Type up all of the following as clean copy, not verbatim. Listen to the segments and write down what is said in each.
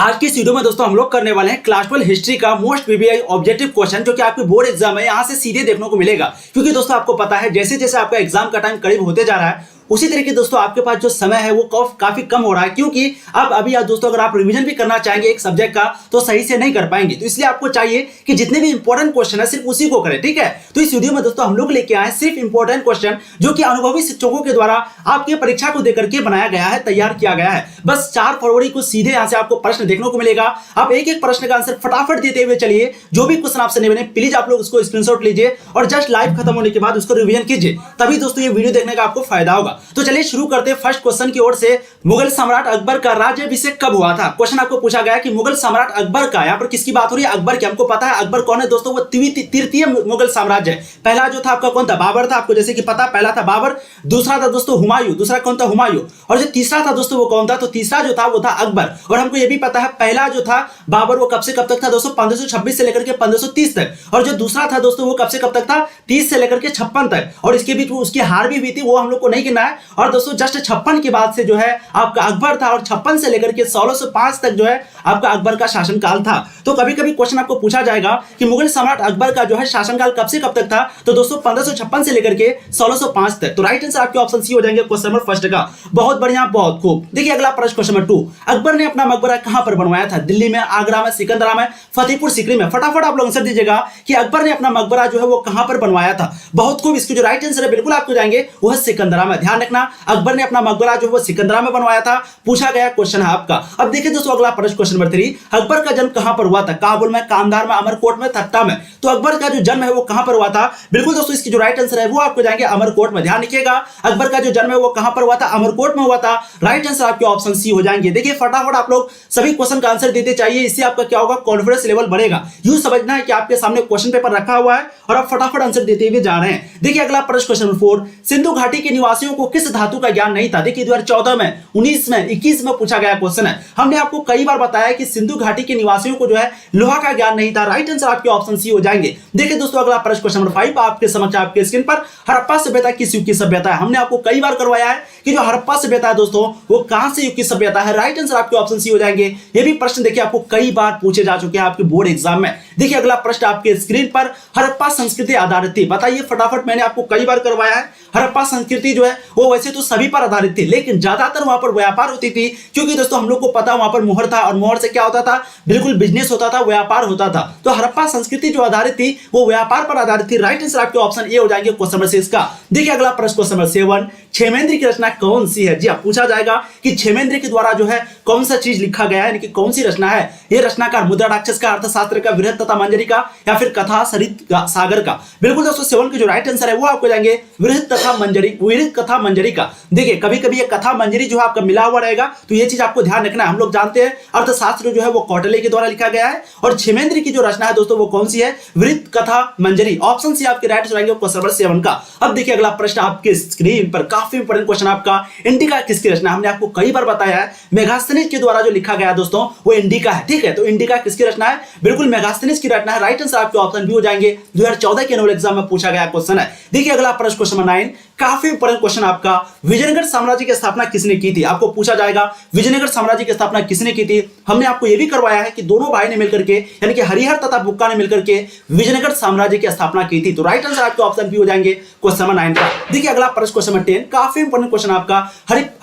आज की इस वीडियो में दोस्तों हम लोग करने वाले हैं क्लास 12 हिस्ट्री का मोस्ट वीवीआई ऑब्जेक्टिव क्वेश्चन जो कि आपकी बोर्ड एग्जाम है यहाँ से सीधे देखने को मिलेगा। क्योंकि दोस्तों आपको पता है जैसे जैसे आपका एग्जाम का टाइम करीब होते जा रहा है उसी तरीके दोस्तों आपके पास जो समय है वो काफी कम हो रहा है, क्योंकि अब अभी आज दोस्तों अगर आप रिवीजन भी करना चाहेंगे एक सब्जेक्ट का तो सही से नहीं कर पाएंगे। तो इसलिए आपको चाहिए कि जितने भी इंपॉर्टेंट क्वेश्चन है सिर्फ उसी को करें, ठीक है। तो इस वीडियो में दोस्तों हम लोग लेके आए सिर्फ इंपॉर्टेंट क्वेश्चन जो कि अनुभवी शिक्षकों के द्वारा आपकी परीक्षा को देकर के बनाया गया है, तैयार किया गया है। बस 4 फरवरी को सीधे यहाँ से आपको प्रश्न देखने को मिलेगा। आप एक एक प्रश्न का आंसर फटाफट देते हुए चलिए। जो भी क्वेश्चन आपसे नहीं बने प्लीज आप लोग उसको स्क्रीनशॉट लीजिए और जस्ट लाइव खत्म होने के बाद उसको रिवीजन कीजिए, तभी दोस्तों ये वीडियो देखने का आपको फायदा होगा। तो चलिए शुरू करते हैं फर्स्ट क्वेश्चन की ओर से। मुगल सम्राट अकबर का राज्याभिषेक कब हुआ था? क्वेश्चन आपको पूछा गया कि मुगल सम्राट अकबर का, यहाँ पर किसकी बात हो रही है? अकबर की। हमको पता है अकबर कौन है दोस्तों, वो तृतीय मुगल साम्राज्य है। पहला जो था आपका कौन था? बाबर था। आपको जैसे कि पता, पहला था बाबर, दूसरा था दोस्तों हुमायूं, दूसरा कौन था? हुमायूं। और जो तीसरा था दोस्तों वो कौन था? तो तीसरा जो था वो था अकबर। और हमको ये भी पता है पहला जो था बाबर वो कब से कब तक था दोस्तों? 1526 से लेकर के 1530 तक। और जो दूसरा था दोस्तों वो कब से कब तक था? 30 से लेकर के 56 तक। और इसके बीच उसकी हार भी हुई थी, वो हम लोग को नहीं गिनना है। और दोस्तों जस्ट 56 के बाद से जो है आपका अकबर था और 56 से लेकर के 1605 तक जो है आपका अकबर का शासनकाल था। तो कभी कभी क्वेश्चन आपको पूछा जाएगा कि मुगल सम्राट अकबर का जो है शासनकाल कब से कब तक था? तो दोस्तों 1556 से लेकर के 1605 तक। तो राइट आंसर आपके ऑप्शन सी हो जाएंगे क्वेश्चन नंबर फर्स्ट का। बहुत बढ़िया, बहुत खूब। देखिए अगला प्रश्न क्वेश्चन नंबर 2। अकबर ने अपना मकबरा कहां पर बनवाया था? दिल्ली में, आगरा में, सिकंदरा में, फतेहपुर सीकरी में? फटाफट आप लोग आंसर दीजिएगा कि अकबर ने अपना मकबरा जो है वो कहां पर बनवाया था। बहुत खूब। इसकी जो राइट आंसर है बिल्कुल आपको जाएंगे वो है सिकंदरा में। ध्यान रखना अकबर ने अपना मकबरा जो है वो सिकंदरा में बनवाया था। पूछा गया क्वेश्चन है आपका। अब देखिए दोस्तों अगला प्रश्न क्वेश्चन नंबर 3। अकबर का जन्म कहां पर हुआ था? काबुल में, कांधार में, अमरकोट में, थट्टा में? तो अकबर का जो जन्म है वो कहां पर हुआ था? बिल्कुल दोस्तों इसकी जो राइट आंसर है वो आपको जाएंगे अमरकोट में। ध्यान रखिएगा अकबर का जो जन्म है वो कहां पर हुआ था? अमरकोट में हुआ था। राइट आंसर आपके ऑप्शन सी हो जाएंगे। देखिए फटाफट आप लोग सभी क्वेश्चन का आंसर देते चाहिए, इससे आपका क्या होगा? कॉन्फिडेंस लेवल बढ़ेगा। यूं समझना है कि आपके सामने क्वेश्चन पेपर रखा हुआ है और आप फटाफट आंसर देते हुए जा रहे हैं। देखिए अगला प्रश्न क्वेश्चन नंबर 4। सिंधु घाटी के निवासियों को किस धातु का ज्ञान नहीं था? देखिए 2014 में, 19 में, 21 में पूछा गया क्वेश्चन है। हमने आपको कई बार बताया कि सिंधु घाटी के निवासियों को जो है लोहा का ज्ञान नहीं था। राइट आंसर आपके ऑप्शन सी हो जाएंगे। देखिए दोस्तों अगला प्रश्न क्वेश्चन नंबर 5 आपके समक्ष आपके स्क्रीन पर। हड़प्पा सभ्यता किस युग की सभ्यता है? हमने आपको कई बार करवाया है कि जो हड़प्पा सभ्यता है दोस्तों वो कहां से युग की सभ्यता है। राइट आंसर आपके ऑप्शन सी हो जाएंगे। ये भी प्रश्न देखिए आपको कई बार पूछे जा चुके हैं आपके बोर्ड एग्जाम में। देखिए अगला प्रश्न आपके स्क्रीन पर। हड़प्पा संस्कृति आधारित थी? बताइए फटाफट, मैंने आपको कई बार करवाया है। हड़प्पा संस्कृति जो है वो वैसे तो सभी पर आधारित थी, लेकिन ज्यादातर वहां पर व्यापार होती थी, क्योंकि दोस्तों हम लोग को पता वहां पर मोहर था और मोहर से क्या होता था? बिल्कुल बिजनेस होता था, व्यापार होता था। तो हड़प्पा संस्कृति जो आधारित थी वो व्यापार पर आधारित थी। राइट आंसर आपके ऑप्शन ए हो जाएंगे क्वेश्चन नंबर 6 का। देखिए अगला प्रश्न क्वेश्चन नंबर 7। क्षेमेंद्र की रचना कौन सी है? जी हाँ, पूछा जाएगा कि क्षेमेंद्र के द्वारा जो है कौन सा चीज लिखा गया है, यानी कि कौन सी रचना है। ये रचनाकार मुद्रा राक्षस का, अर्थशास्त्र का, वृहत तथा मंजरी का, या फिर कथा सरित सागर का? बिल्कुल दोस्तों 7 की जो राइट आंसर है वो आपको जाएंगे वृहत तथा मंजरी, वृहत कथा मंजरी का। देखिए कभी कभी ये कथा मंजरी जो है आपका मिला हुआ रहेगा, तो ये चीज आपको ध्यान रखना है। हम लोग जानते हैं अर्थशास्त्र जो है वो कौटिल्य के द्वारा लिखा गया है और क्षेमेंद्र की जो रचना है दोस्तों वो कौन सी है? वृहत कथा मंजरी। ऑप्शन सी आपके राइट आंसर क्वेश्चन नंबर 7 का। अब देखिए अगला प्रश्न आपके स्क्रीन पर, काफी इंपॉर्टेंट क्वेश्चन आपका। इंडिका किसकी रचना? हमने आपको कई बार बताया है मेगास्थनीज के द्वारा जो लिखा गया दोस्तों वो इंडिका है, ठीक है। तो इंडिका किसकी रचना है? बिल्कुल मेगास्थनीज की रचना है। राइट आंसर आपके ऑप्शन बी हो जाएंगे। 2014 के एनुअल एग्जाम में पूछा गया क्वेश्चन है। देखिए अगला प्रश्न क्वेश्चन नंबर 9, काफी इंपॉर्टेंट क्वेश्चन आपका। विजयनगर साम्राज्य की स्थापना किसने की थी? आपको पूछा जाएगा विजयनगर साम्राज्य की स्थापना किसने की थी। हमने आपको यह भी करवाया है कि दोनों भाई ने मिलकर के, यानी कि हरिहर तथा बुक्का ने मिलकर के विजयनगर साम्राज्य की स्थापना की थी। तो राइट आंसर आपके ऑप्शन बी हो जाएंगे क्वेश्चन नंबर 9 का। देखिए अगला प्रश्न क्वेश्चन नंबर 10, काफी इंपॉर्टेंट क्वेश्चन आपका।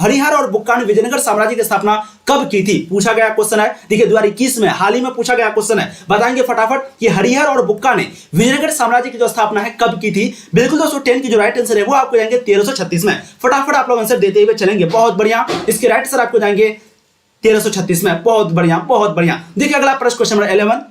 हरिहर और बुक्का ने विजयनगर साम्राज्य की स्थापना कब की थी? पूछा गया क्वेश्चन है। देखिए 2021 में हाल ही में पूछा गया क्वेश्चन है। बताएंगे फटाफट कि हरिहर और बुक्का ने विजयनगर साम्राज्य की जो स्थापना है कब की थी। बिल्कुल दोस्तों 10 की जो राइट आंसर है वो आपको जाएंगे 1336 में। फटाफट आप लोग आंसर देते हुए चलेंगे। बहुत बढ़िया। इसके राइट आंसर आपको जाएंगे 1336 में। बहुत बढ़िया, बहुत बढ़िया। देखिए अगला प्रश्न क्वेश्चन नंबर 11।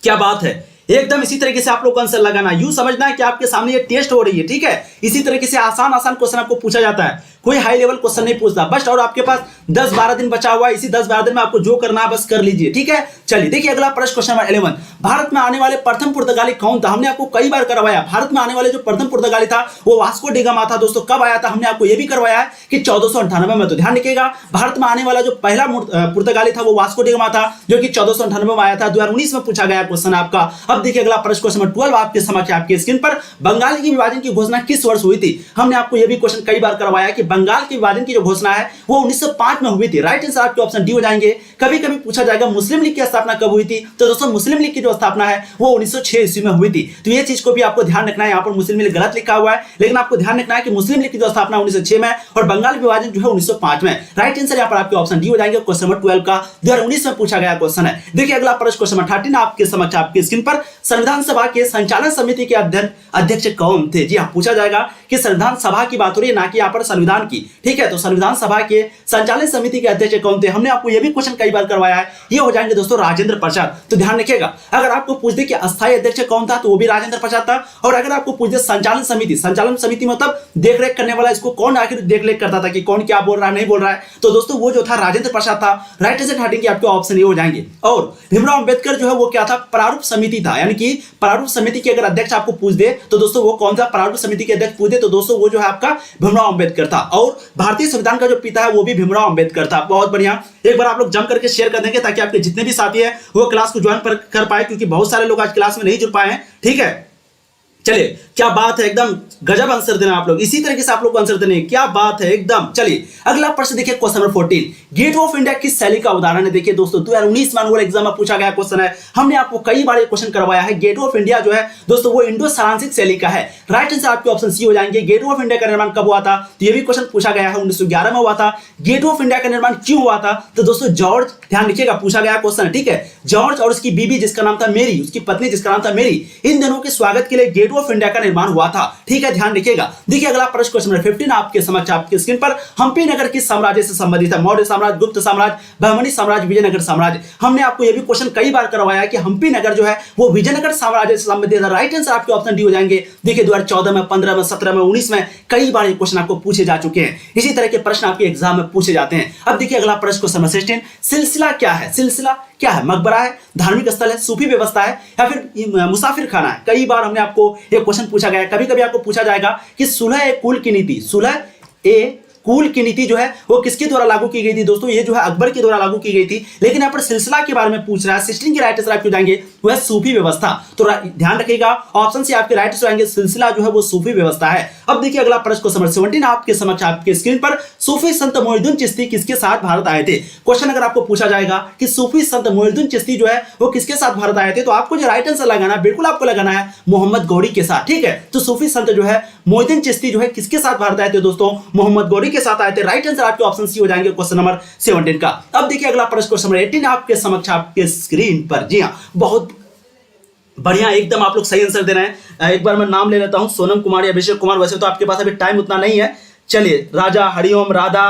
क्या बात है, एकदम इसी तरीके से आप लोग को आंसर लगाना। यूं समझना है कि आपके सामने ये टेस्ट हो रही है, ठीक है। इसी तरीके से आसान आसान क्वेश्चन आपको पूछा जाता है, कोई हाई लेवल क्वेश्चन नहीं पूछता बस। और आपके पास 10-12 दिन बचा हुआ है, इसी 10-12 दिन में आपको जो करना है बस कर लीजिए, ठीक है। चलिए देखिए अगला प्रश्न क्वेश्चन नंबर 11। भारत में आने वाले प्रथम पुर्तगाली कौन था, हमने आपको कई बार करवाया। भारत में आने वाले जो प्रथम पुर्तगाली था वो वास्को डी गामा था दोस्तों। कब आया था, हमने आपको ये भी करवाया है कि 1498 में। तो ध्यान रखिएगा, भारत में आने वाला जो पहला पुर्तगाली था वो वास्को डी गामा था, जो कि 1498 में आया था। 2019 में पूछा गया क्वेश्चन आपका। अब देखिए अगला प्रश्न, क्वेश्चन नंबर 12 आपके समक्ष आपके स्क्रीन पर। बंगाल के विभाजन की घोषणा किस वर्ष हुई थी? हमने आपको यह भी क्वेश्चन कई बार करवाया कि बंगाल के विभाजन की जो घोषणा है वो 1905 में हुई थी। राइट आंसर आपके ऑप्शन डी हो जाएंगे। कभी कभी पूछा जाएगा मुस्लिम लीग की स्थापना कब हुई थी, तो दोस्तों मुस्लिम लीग की जो स्थापना है वो 1906 ईस्वी में हुई थी। तो ये चीज को भी आपको ध्यान रखना है। यहाँ पर मुस्लिम लीग गलत लिखा हुआ है, लेकिन आपको ध्यान रखना है कि मुस्लिम लीग की जो स्थापना 1906 में और बंगाल विभाजन जो है 1905 में। राइट आंसर यहाँ पर आपके ऑप्शन डी हो जाएंगे। क्वेश्चन नंबर 12 का 2019 में पूछा गया क्वेश्चन है। देखिए अगला प्रश्न, क्वेश्चन नंबर 13 आपके समक्ष आपके स्क्रीन पर। संविधान सभा के संचालन समिति के अध्यक्ष कौन थे? जी हाँ, पूछा जाएगा कि संविधान सभा की बात हो रही है, ना कि यहाँ पर संविधान की। ठीक है, तो संविधान सभा के संचालन समिति के अध्यक्ष कौन थे? हमने आपको यह भी क्वेश्चन कई बार करवाया है। ये हो जाएंगे दोस्तों राजेंद्र प्रसाद। तो ध्यान रखिएगा, अगर आपको पूछ दे कि अस्थायी अध्यक्ष कौन था तो वो भी राजेंद्र प्रसाद था। और अगर आपको पूछ दे संचालन समिति मतलब देखरेख करने वाला, इसको कौन आखिर देखरेख करता था कि कौन क्या बोल रहा है नहीं बोल रहा है, तो दोस्तों वो जो था राजेंद्र प्रसाद था। राइट आंसर हटेंगे आपके ऑप्शन ये हो जाएंगे। और भीमराव अंबेडकर जो है वो क्या था? प्रारूप समिति था, यानी कि प्रारूप समिति के अगर अध्यक्ष आपको पूछ दे तो दोस्तों वो कौन था? प्रारूप समिति के अध्यक्ष पूछ दे तो दोस्तों वो जो है आपका भीमराव अंबेडकर था। और भारतीय संविधान का जो पिता है वो भी भीमराव अंबेडकर था। बहुत बढ़िया, एक बार आप लोग जम करके शेयर कर देंगे ताकि आपके जितने भी साथी हैं वो क्लास को ज्वाइन कर पाए, क्योंकि बहुत सारे लोग आज क्लास में नहीं जुड़ पाए हैं। ठीक है, चलिए क्या बात है, एकदम गजब आंसर देना आप लोग। इसी तरीके से आप लोग को आंसर देने, क्या बात है एकदम। चलिए अगला प्रश्न देखिए, question number 14। Gate of India किस शैली का उदाहरण है? देखिए दोस्तों 2019 में एनुअल एग्जाम में पूछा गया क्वेश्चन है। हमने आपको कई बार ये क्वेश्चन करवाया है। गेट ऑफ इंडिया जो है दोस्तों वो इंडो सारांशिक शैली का है। राइट आंसर आपके ऑप्शन सी हो जाएंगे। गेट ऑफ इंडिया का निर्माण कब हुआ था? तो ये भी क्वेश्चन पूछा गया है, 1911 में हुआ था। गेट ऑफ इंडिया का निर्माण क्यों हुआ था? तो दोस्तों जॉर्ज, ध्यान रखिएगा पूछा गया क्वेश्चन है। ठीक है, जॉर्ज और उसकी बीबी जिसका नाम था मेरी, उसकी पत्नी जिसका नाम था मेरी, इन दोनों के स्वागत के लिए गेट ऑफ इंडिया का निर्माण हुआ था। ठीक है, ध्यान रखिएगा। देखिए अगला प्रश्न, क्वेश्चन नंबर 15 आपके समक्ष आपके स्क्रीन पर। हम्पी नगर किस साम्राज्य से संबंधित है? मौर्य साम्राज्य, गुप्त साम्राज्य, बहमनी साम्राज्य, विजयनगर साम्राज्य। हमने आपको यह भी क्वेश्चन कई बार करवाया है कि हम्पी नगर जो है वो विजयनगर साम्राज्य से संबंधित है। राइट आंसर आपके ऑप्शन डी हो जाएंगे। देखिए 2014 में, 15 में, 17 में, 19 में कई बार ये क्वेश्चन आपको पूछे जा चुके हैं। इसी तरह के प्रश्न आपके एग्जाम में पूछे जाते हैं। अब देखिए अगला प्रश्न, क्वेश्चन नंबर 16। सिलसिला क्या है? सिलसिला क्या है? मकबरा है, धार्मिक स्थल है, सूफी व्यवस्था है, या फिर मुसाफिर खाना है? कई बार हमने आपको यह क्वेश्चन पूछा गया है। कभी कभी आपको पूछा जाएगा कि सुलह ए कुल की नीति, सुलह ए कुल की नीति जो है वो किसके द्वारा लागू की गई थी? दोस्तों ये जो है अकबर के द्वारा लागू की गई थी। लेकिन यहाँ पर सिलसिला के बारे में पूछ रहा है। 16 के राइट आंसर आपके जाएंगे वो है सूफी व्यवस्था। तो ध्यान रखिएगा, ऑप्शन से आपके राइट आंसर आएंगे सिलसिला जो है वो सूफी व्यवस्था है। अब देखिए अगला प्रश्न, क्वेश्चन नंबर 17 आपके समक्ष आपके स्क्रीन पर। सूफी संत मोइनुद्दीन चिश्ती किसके साथ भारत आए थे? क्वेश्चन अगर आपको पूछा जाएगा कि सूफी संत मोइनुद्दीन चिश्ती जो है वो किसके साथ भारत आए थे, तो आपको जो राइट आंसर लगाना है बिल्कुल आपको लगाना है मोहम्मद गौरी के साथ। ठीक है, तो सूफी संत जो है मोइनुद्दीन चिश्ती जो है किसके साथ भारत आए थे? दोस्तों मोहम्मद गौरी के साथ आए थे। राइट आंसर आपके ऑप्शन सी हो जाएंगे क्वेश्चन नंबर 17 का। अब देखिए अगला प्रश्न, क्वेश्चन नंबर 18 आपके समक्ष आपके स्क्रीन पर। जी हां, बहुत बढ़िया, एकदम आप लोग सही आंसर दे रहे हैं। एक बार मैं नाम ले लेता हूं, सोनम कुमार या अभिषेक कुमार। वैसे तो आपके पास अभी टाइम उतना नहीं है। चलिए, राजा, हरिओम, राधा,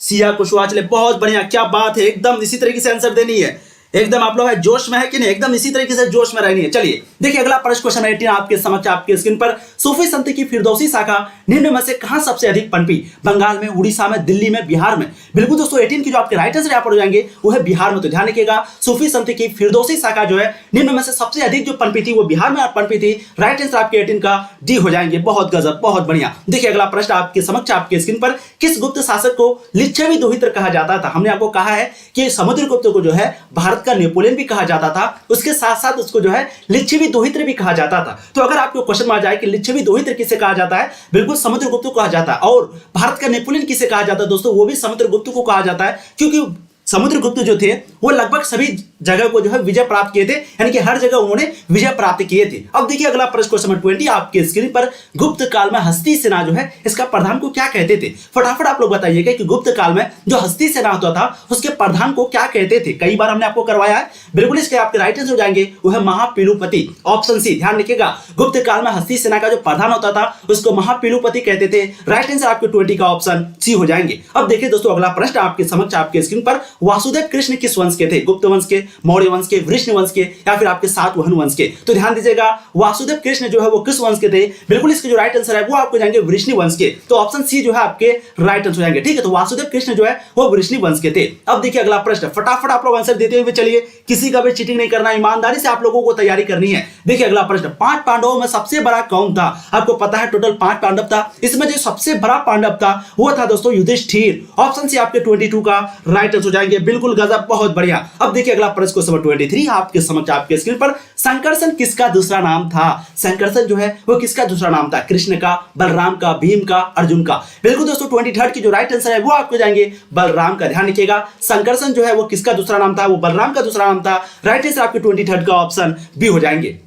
सिया कुशवाहा। चलिए बहुत बढ़िया, क्या बात है, एकदम इसी तरीके से आंसर देनी है। एकदम आप लोग है जोश में है कि नहीं? एकदम इसी तरीके से जोश में रहनी है। चलिए देखिए अगला प्रश्न, क्वेश्चन 18 आपके समक्ष आपके स्क्रीन पर। सूफी संत की फिरदौसी शाखा निम्न में से कहां सबसे अधिक पनपी? बंगाल में, उड़ीसा में, दिल्ली में, बिहार में? बिल्कुल दोस्तों 18 की जो आपके राइट आंसर यहाँ पर हो जाएंगे वो है बिहार में। तो ध्यान रखिएगा, सूफी संत की फिरदौसी शाखा जो है निम्न में से सबसे अधिक जो पनपी थी वो बिहार में पनपी थी। राइट आंसर आपके 18 का डी हो जाएंगे। बहुत गजब, बहुत बढ़िया। देखिए अगला प्रश्न आपके समक्ष आपके स्क्रीन पर। किस गुप्त शासक को लिच्छवी दोहित्र कहा जाता था? हमने आपको कहा है कि समुद्रगुप्त को जो है भारत का नेपोलियन भी कहा जाता था, उसके साथ साथ उसको जो है लिच्छवी दोहित्र भी कहा जाता था। तो अगर आपको क्वेश्चन में आ जाए कि लिच्छवी दोहित्र किसे कहा जाता है, बिल्कुल समुद्रगुप्त को कहा जाता है। और भारत का नेपोलियन किसे कहा जाता है दोस्तों? वो भी समुद्रगुप्त को कहा जाता है, क्योंकि समुद्रगुप्त जो थे वो लगभग सभी जगह को जो है विजय प्राप्त किए थे, यानी कि हर जगह उन्होंने विजय प्राप्त किए थे। अब देखिए अगला प्रश्न, क्वेश्चन नंबर 20 आपके स्क्रीन पर। गुप्त काल में हस्ती सेना जो है इसका प्रधान को क्या कहते थे? फटाफट आप लोग बताइएगा कि गुप्त काल में जो हस्ती सेना होता था उसके प्रधान को क्या कहते थे? कई बार हमने आपको करवाया है। बिल्कुल इसके आपके राइट आंसर हो जाएंगे वो है महापीलुपति, ऑप्शन सी। ध्यान रखिएगा, गुप्त काल में हस्ती सेना का जो प्रधान होता था उसको महापीलुपति कहते थे। राइट आंसर आपके 20 का ऑप्शन सी हो जाएंगे। अब देखिए दोस्तों अगला प्रश्न आपके समक्ष आपके स्क्रीन पर। वासुदेव कृष्ण किस वंश के थे? गुप्त वंश के, मौर्य वंश के, वृष्ण वंश के, या फिर आपके सातवाहन वंश के? तो ध्यान दीजिएगा, वासुदेव कृष्ण जो है वो किस वंश के थे? बिल्कुल इसके जो राइट आंसर है वो आपको जाएंगे वृष्णि वंश के। तो ऑप्शन सी जो है आपके राइट आंसर जाएंगे। ठीक है, तो वासुदेव कृष्ण जो है वो वृष्णि वंश के थे। अब देखिए अगला प्रश्न, फटाफट आप लोग आंसर देते हुए चलिए, किसी का भी चीटिंग नहीं करना, ईमानदारी से आप लोगों को तैयारी करनी है। देखिए अगला प्रश्न, 5 पांडवों में सबसे बड़ा कौन था? आपको पता है टोटल 5 पांडव था, इसमें जो सबसे बड़ा पांडव था वो था दोस्तों युधिष्ठिर। ऑप्शन सी आपके 22 का राइट आंसर जाएंगे। बिल्कुल गजब, बहुत बढ़िया। अब देखिए अगला प्रश्न क्वेश्चन नंबर 23 आपके समझ आपके स्क्रीन पर, संकर्षण किसका दूसरा नाम था? संकर्षण जो है वो किसका दूसरा नाम था? कृष्ण का, बलराम का, भीम का, अर्जुन का? बिल्कुल दोस्तों 23 की जो राइट आंसर है वो आपको जाएंगे बलराम का। ध्यान रखिएगा, संकर्षण जो है वो किसका दूसरा नाम था? वो बलराम का दूसरा नाम था। राइट आंसर आपके 23 का ऑप्शन बी हो जाएंगे।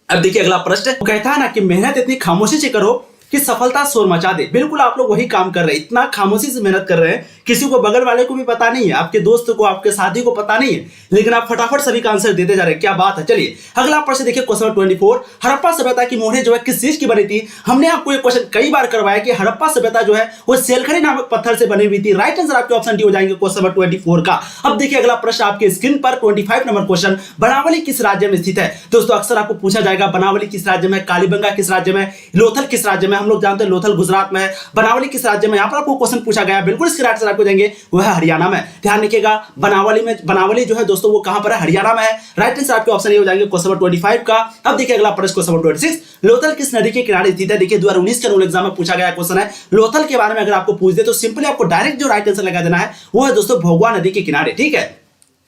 अब देखिए अगला प्रश्न, कहता है ना कि मेहनत इतनी खामोशी से करो कि सफलता शोर मचा दे। बिल्कुल आप लोग वही काम कर रहे हैं, इतना खामोशी से मेहनत कर रहे हैं, किसी को बगल वाले को भी पता नहीं है, आपके दोस्त को, आपके साथी को पता नहीं है, लेकिन आप फटाफट सभी का आंसर देते जा रहे हैं। क्या बात है। चलिए अगला प्रश्न देखिए, क्वेश्चन 24, हड़प्पा सभ्यता की मोहरें जो है किस चीज की बनी थी? हमने आपको ये क्वेश्चन कई बार करवाया कि हड़प्पा सभ्यता जो है वो सेलखड़ी नामक पत्थर से बनी हुई थी। राइट आंसर आपके ऑप्शन डी हो जाएंगे क्वेश्चन नंबर 24 का। अब देखिए अगला प्रश्न आपके स्क्रीन पर 25 नंबर क्वेश्चन, बनावली किस राज्य में स्थित है? दोस्तों अक्सर आपको पूछा जाएगा बनावली किस राज्य में, कालीबंगा किस राज्य में, लोथल किस राज्य में? हम लोग जानते हैं लोथल गुजरात में, बनावली किस राज्य में? यहाँ पर आपको क्वेश्चन पूछा गया, बिल्कुल इसके राइट आंसर आपको देंगे वह हरियाणा में। ध्यान रखिएगा, बनावली जो है दोस्तों वो कहां पर है? हरियाणा में है। राइट आंसर आपके ऑप्शन ए हो जाएंगे क्वेश्चन नंबर 25 का। अब देखिए अगला प्रश्न क्वेश्चन नंबर 26, लोथल किस नदी के किनारे स्थित है? देखिए 2019 के एनुअल एग्जाम में पूछा गया क्वेश्चन है। लोथल के बारे में अगर आपको पूछ दे तो सिंपली आपको डायरेक्ट जो राइट आंसर लगा देना है वो है दोस्तों भोगवा नदी के किनारे। ठीक है,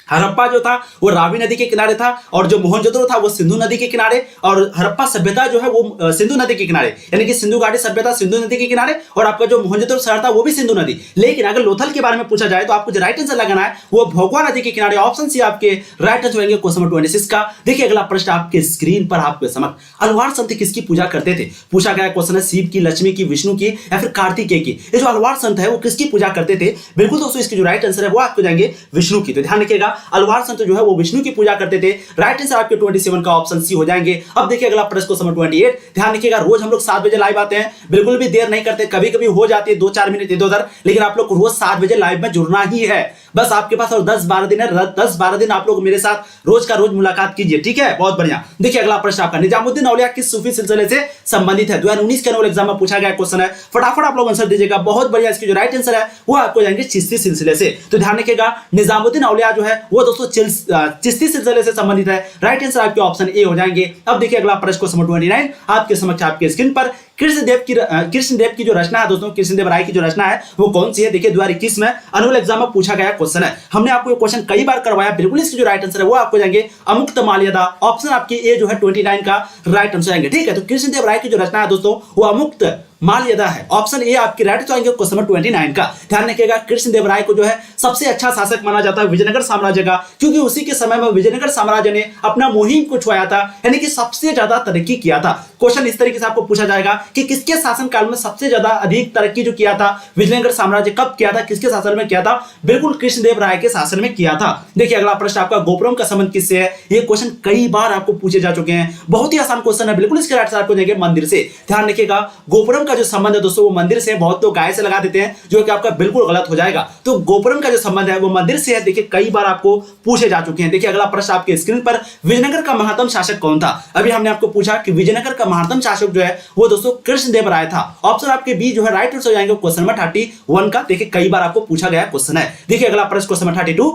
हड़प्पा जो था वो रावी नदी के किनारे था, और जो मोहनजोदड़ो था वो सिंधु नदी के किनारे, और हड़प्पा सभ्यता जो है वो सिंधु नदी के किनारे, यानी कि सिंधु घाटी सभ्यता सिंधु नदी के किनारे, और आपका जो मोहनजोदड़ो शहर था वो भी सिंधु नदी। लेकिन अगर लोथल के बारे में पूछा जाए तो आपको जो राइट आंसर लगाना है वो भोगवा नदी के किनारे। ऑप्शन सी आपके राइट आंसर होंगे क्वेश्चन नंबर 26 का। देखिए अगला प्रश्न आपके स्क्रीन पर आपके समक्ष, अलवार संत किसकी पूजा करते थे? पूछा गया क्वेश्चन है शिव की, लक्ष्मी की, विष्णु की, या फिर कार्तिकेय की? ये जो अलवार संत है वो किसकी पूजा करते थे? बिल्कुल दोस्तों इसकी जो राइट आंसर है वो आपको जाएंगे विष्णु की। तो ध्यान रखिएगा, अलवार संत है वो विष्णु की पूजा करते थे। राइट आंसर आपके 27 का ऑप्शन सी हो जाएंगे। अब देखिए अगला प्रश्न क्वेश्चन नंबर 28, ध्यान रखिएगा, रोज हम लोग 7 बजे लाइव आते हैं, बिल्कुल भी देर नहीं करते, कभी कभी हो जाती है 2-4 मिनट इधर उधर, लेकिन आप लोग को रोज 7 बजे लाइव में जुड़ना ही है। बस आपके पास और 10-12 दिन है, 10-12 दिन आप लोग मेरे साथ रोज का रोज मुलाकात कीजिए। ठीक है, बहुत बढ़िया। देखिए अगला प्रश्न आपका, निजामुद्दीन औलिया किस सूफी सिलसिले से संबंधित है? 2019 के एनुअल एग्जाम में पूछा गया क्वेश्चन है, फटाफट आप लोग आंसर दीजिएगा। बहुत बढ़िया, इसकी जो राइट आंसर है वो आपको जाएंगे चिश्ती सिलसिले से। तो ध्यान रखिएगा, निजामुद्दीन औलिया जो है वो दोस्तों चिश्ती सिलसिले से संबंधित है। राइट आंसर आपके ऑप्शन ए हो जाएंगे। अब देखिए अगला प्रश्न क्वेश्चन नंबर 29 आपके समक्ष आपके स्क्रीन पर, कृष्णदेव की जो रचना है दोस्तों, कृष्णदेव राय की जो रचना है वो कौन सी है? देखिए 2021 में एनुअल एग्जाम में पूछा गया क्वेश्चन है, हमने आपको ये क्वेश्चन कई बार करवाया। बिल्कुल इसकी जो राइट आंसर है वो आपको जाएंगे अमुक्त माल्यदा। ऑप्शन आपकी ए जो है 29 का राइट आंसर आएंगे। ठीक है, तो कृष्णदेव राय की जो रचना है दोस्तों वो अमुक्त माल्यदा है। ऑप्शन ए आपकी राइट आंसर आएंगे क्वेश्चन नंबर 29 का। ध्यान रखिएगा, कृष्णदेव राय को जो है सबसे अच्छा शासक माना जाता है विजयनगर साम्राज्य का, क्योंकि उसी के समय में विजयनगर साम्राज्य ने अपना मुहिम को छुआया था, यानी कि सबसे ज्यादा तरक्की किया था। क्वेश्चन इस तरीके से आपको पूछा जाएगा कि किसके शासन काल में सबसे ज्यादा अधिक तरक्की जो किया था विजयनगर साम्राज्य, कब किया था, किसके शासन में किया था? बिल्कुल कृष्णदेव राय के शासन में किया था। देखिए अगला प्रश्न आपका, गोपुरम का संबंध किससे है? ये क्वेश्चन कई बार आपको पूछे जा चुके हैं, बहुत ही आसान क्वेश्चन है। बिल्कुल इसके राइट आंसर आपको देंगे मंदिर से। ध्यान रखिएगा, गोपुरम का जो संबंध है दोस्तों वो मंदिर से, बहुत लोग गाय से लगा देते हैं जो कि आपका बिल्कुल गलत हो जाएगा। तो गोपुरम का जो संबंध है वो मंदिर से है। देखिए कई बार आपको पूछे जा चुके हैं। देखिए अगला प्रश्न आपके स्क्रीन पर, विजयनगर का महानतम शासक कौन था? अभी हमने आपको पूछा कि विजयनगर का महानतम शासक जो है वो दोस्तों कृष्णदेव राय था। ऑप्शन आपके बी जो है राइट आंसर हो जाएंगे क्वेश्चन नंबर 31 का। देखिए कई बार आपको पूछा गया क्वेश्चन है। देखिए अगला प्रश्न क्वेश्चन नंबर 32,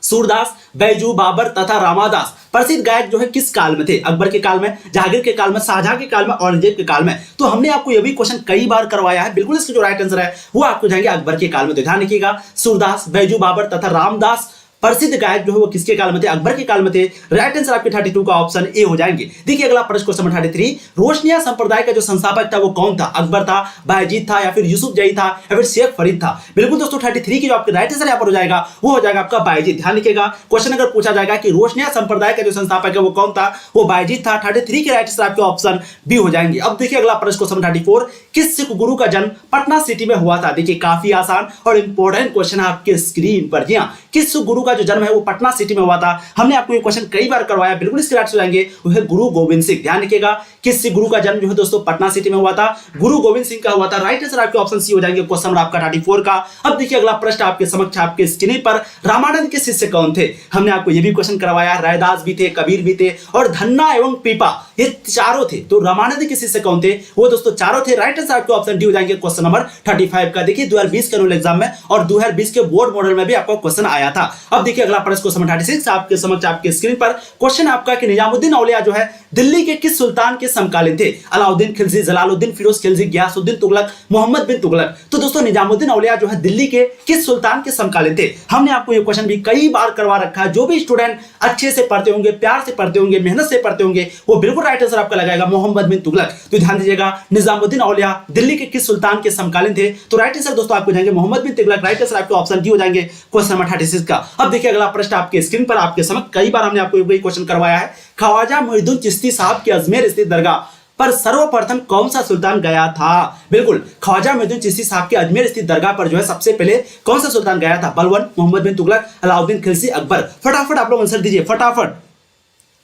सूरदास, बैजू, बाबर तथा रामादास प्रसिद्ध गायक जो है किस काल में थे? अकबर के काल में, जहांगीर के काल में, शाहजहां के काल में, औरंगजेब के काल में? तो हमने आपको यह भी क्वेश्चन कई बार करवाया है। बिल्कुल इसका जो राइट आंसर है वो आपको जाएंगे अकबर के काल में। तो ध्यान रखिएगा, सूरदास, बैजू, बाबर तथा रामदास प्रसिद्ध गायक जो है वो किसके काल में थे? अकबर के काल में थे। राइट आंसर आपके 32 का ऑप्शन ए हो जाएंगे। देखिए अगला प्रश्न क्वेश्चन नंबर 33, रोशनिया संप्रदाय का जो संस्थापक था वो कौन था? अकबर था, बायजीद था, या फिर यूसुफ जई था, या फिर शेख फरीद था? बिल्कुल दोस्तों 33 की जो आपके राइट आंसर यहाँ पर हो जाएगा वो हो जाएगा आपका बायजीद। ध्यान रखिएगा, क्वेश्चन अगर पूछा जाएगा कि रोशनिया संप्रदाय का जो संस्थापक है वो कौन था, वो बायजीद था। 33 के राइट आंसर आपके ऑप्शन बी हो जाएंगे। अब देखिए अगला प्रश्न क्वेश्चन नंबर 34, किस सिख गुरु का जन्म पटना सिटी में हुआ था? देखिए काफी आसान और इंपॉर्टेंट क्वेश्चन है आपके स्क्रीन पर। जी हाँ, किस गुरु का का जो जन्म है वो पटना सिटी में हुआ था। हमने आपको ये क्वेश्चन कई बार करवाया, बिल्कुल इसके राइट हो जाएंगे वो है गुरु गोविंद सिंह। ध्यान रखिएगा किस गुरु का जन्म जो है दोस्तों पटना सिटी में हुआ था, गुरु गोविंद सिंह का हुआ था। राइट आंसर आपके ऑप्शन सी हो जाएंगे क्वेश्चन नंबर आपका 34 का। अब देखिए अगला प्रश्न आपके समक्ष आपके स्क्रीन पर, रामानंद के शिष्य कौन थे? हमने आपको ये भी क्वेश्चन करवाया, रैदास भी थे, कबीर भी थे और धन्ना एवं पीपा ये चारों थे। तो रामानंद के शिष्य कौन थे? वो दोस्तों चारों थे। राइट आंसर आपके ऑप्शन डी हो जाएंगे क्वेश्चन नंबर 35 का। देखिए 2020 के एनुअल एग्जाम में और 2020 के बोर्ड मॉडल में भी आपको क्वेश्चन आया था। अब देखिए अगला प्रश्न क्वेश्चन नंबर 36 आपके समक्ष आपके स्क्रीन पर क्वेश्चन आपका कि निजामुद्दीन औलिया जो है दिल्ली के किस सुल्तान के समकालीन थे? अलाउद्दीन खिलजी, जलालुद्दीन, फिरोज खिलजी, गयासुद्दीन तुगलक, मोहम्मद बिन तुगलक। तो दोस्तों निजामुद्दीन औलिया जो है दिल्ली के किस सुल्तान के समकालीन थे? हमने आपको ये क्वेश्चन भी कई बार करवा रखा है। जो भी स्टूडेंट अच्छे से पढ़ते होंगे, प्यार से पढ़ते होंगे, मेहनत से पढ़ते होंगे, वो बिल्कुल राइट आंसर आपका लगाएगा मोहम्मद बिन तुगलक। तो ध्यान दीजिएगा निजामुद्दीन औलिया दिल्ली के किस सुल्तान के समकालीन थे? तो राइट आंसर दोस्तों आपको जाएंगे मोहम्मद बिन तुगलक। राइट आंसर आपके ऑप्शन डी हो जाएंगे क्वेश्चन नंबर 36 का। अब देखिए अगला प्रश्न आपके स्क्रीन पर आपके समक्ष कई बार हमने आपको ये क्वेश्चन करवाया है, ख्वाजा मुइनुद्दीन चिश्ती साहब के अजमेर स्थित दरगाह पर सर्वप्रथम कौन सा सुल्तान गया था? बिल्कुल ख्वाजा मुइनुद्दीन चिश्ती साहब के अजमेर स्थित दरगाह पर जो है सबसे पहले कौन सा सुल्तान गया था? बलबन, मोहम्मद बिन तुगलक, अलाउद्दीन खिलजी, अकबर। फटाफट आप लोग आंसर दीजिए फटाफट।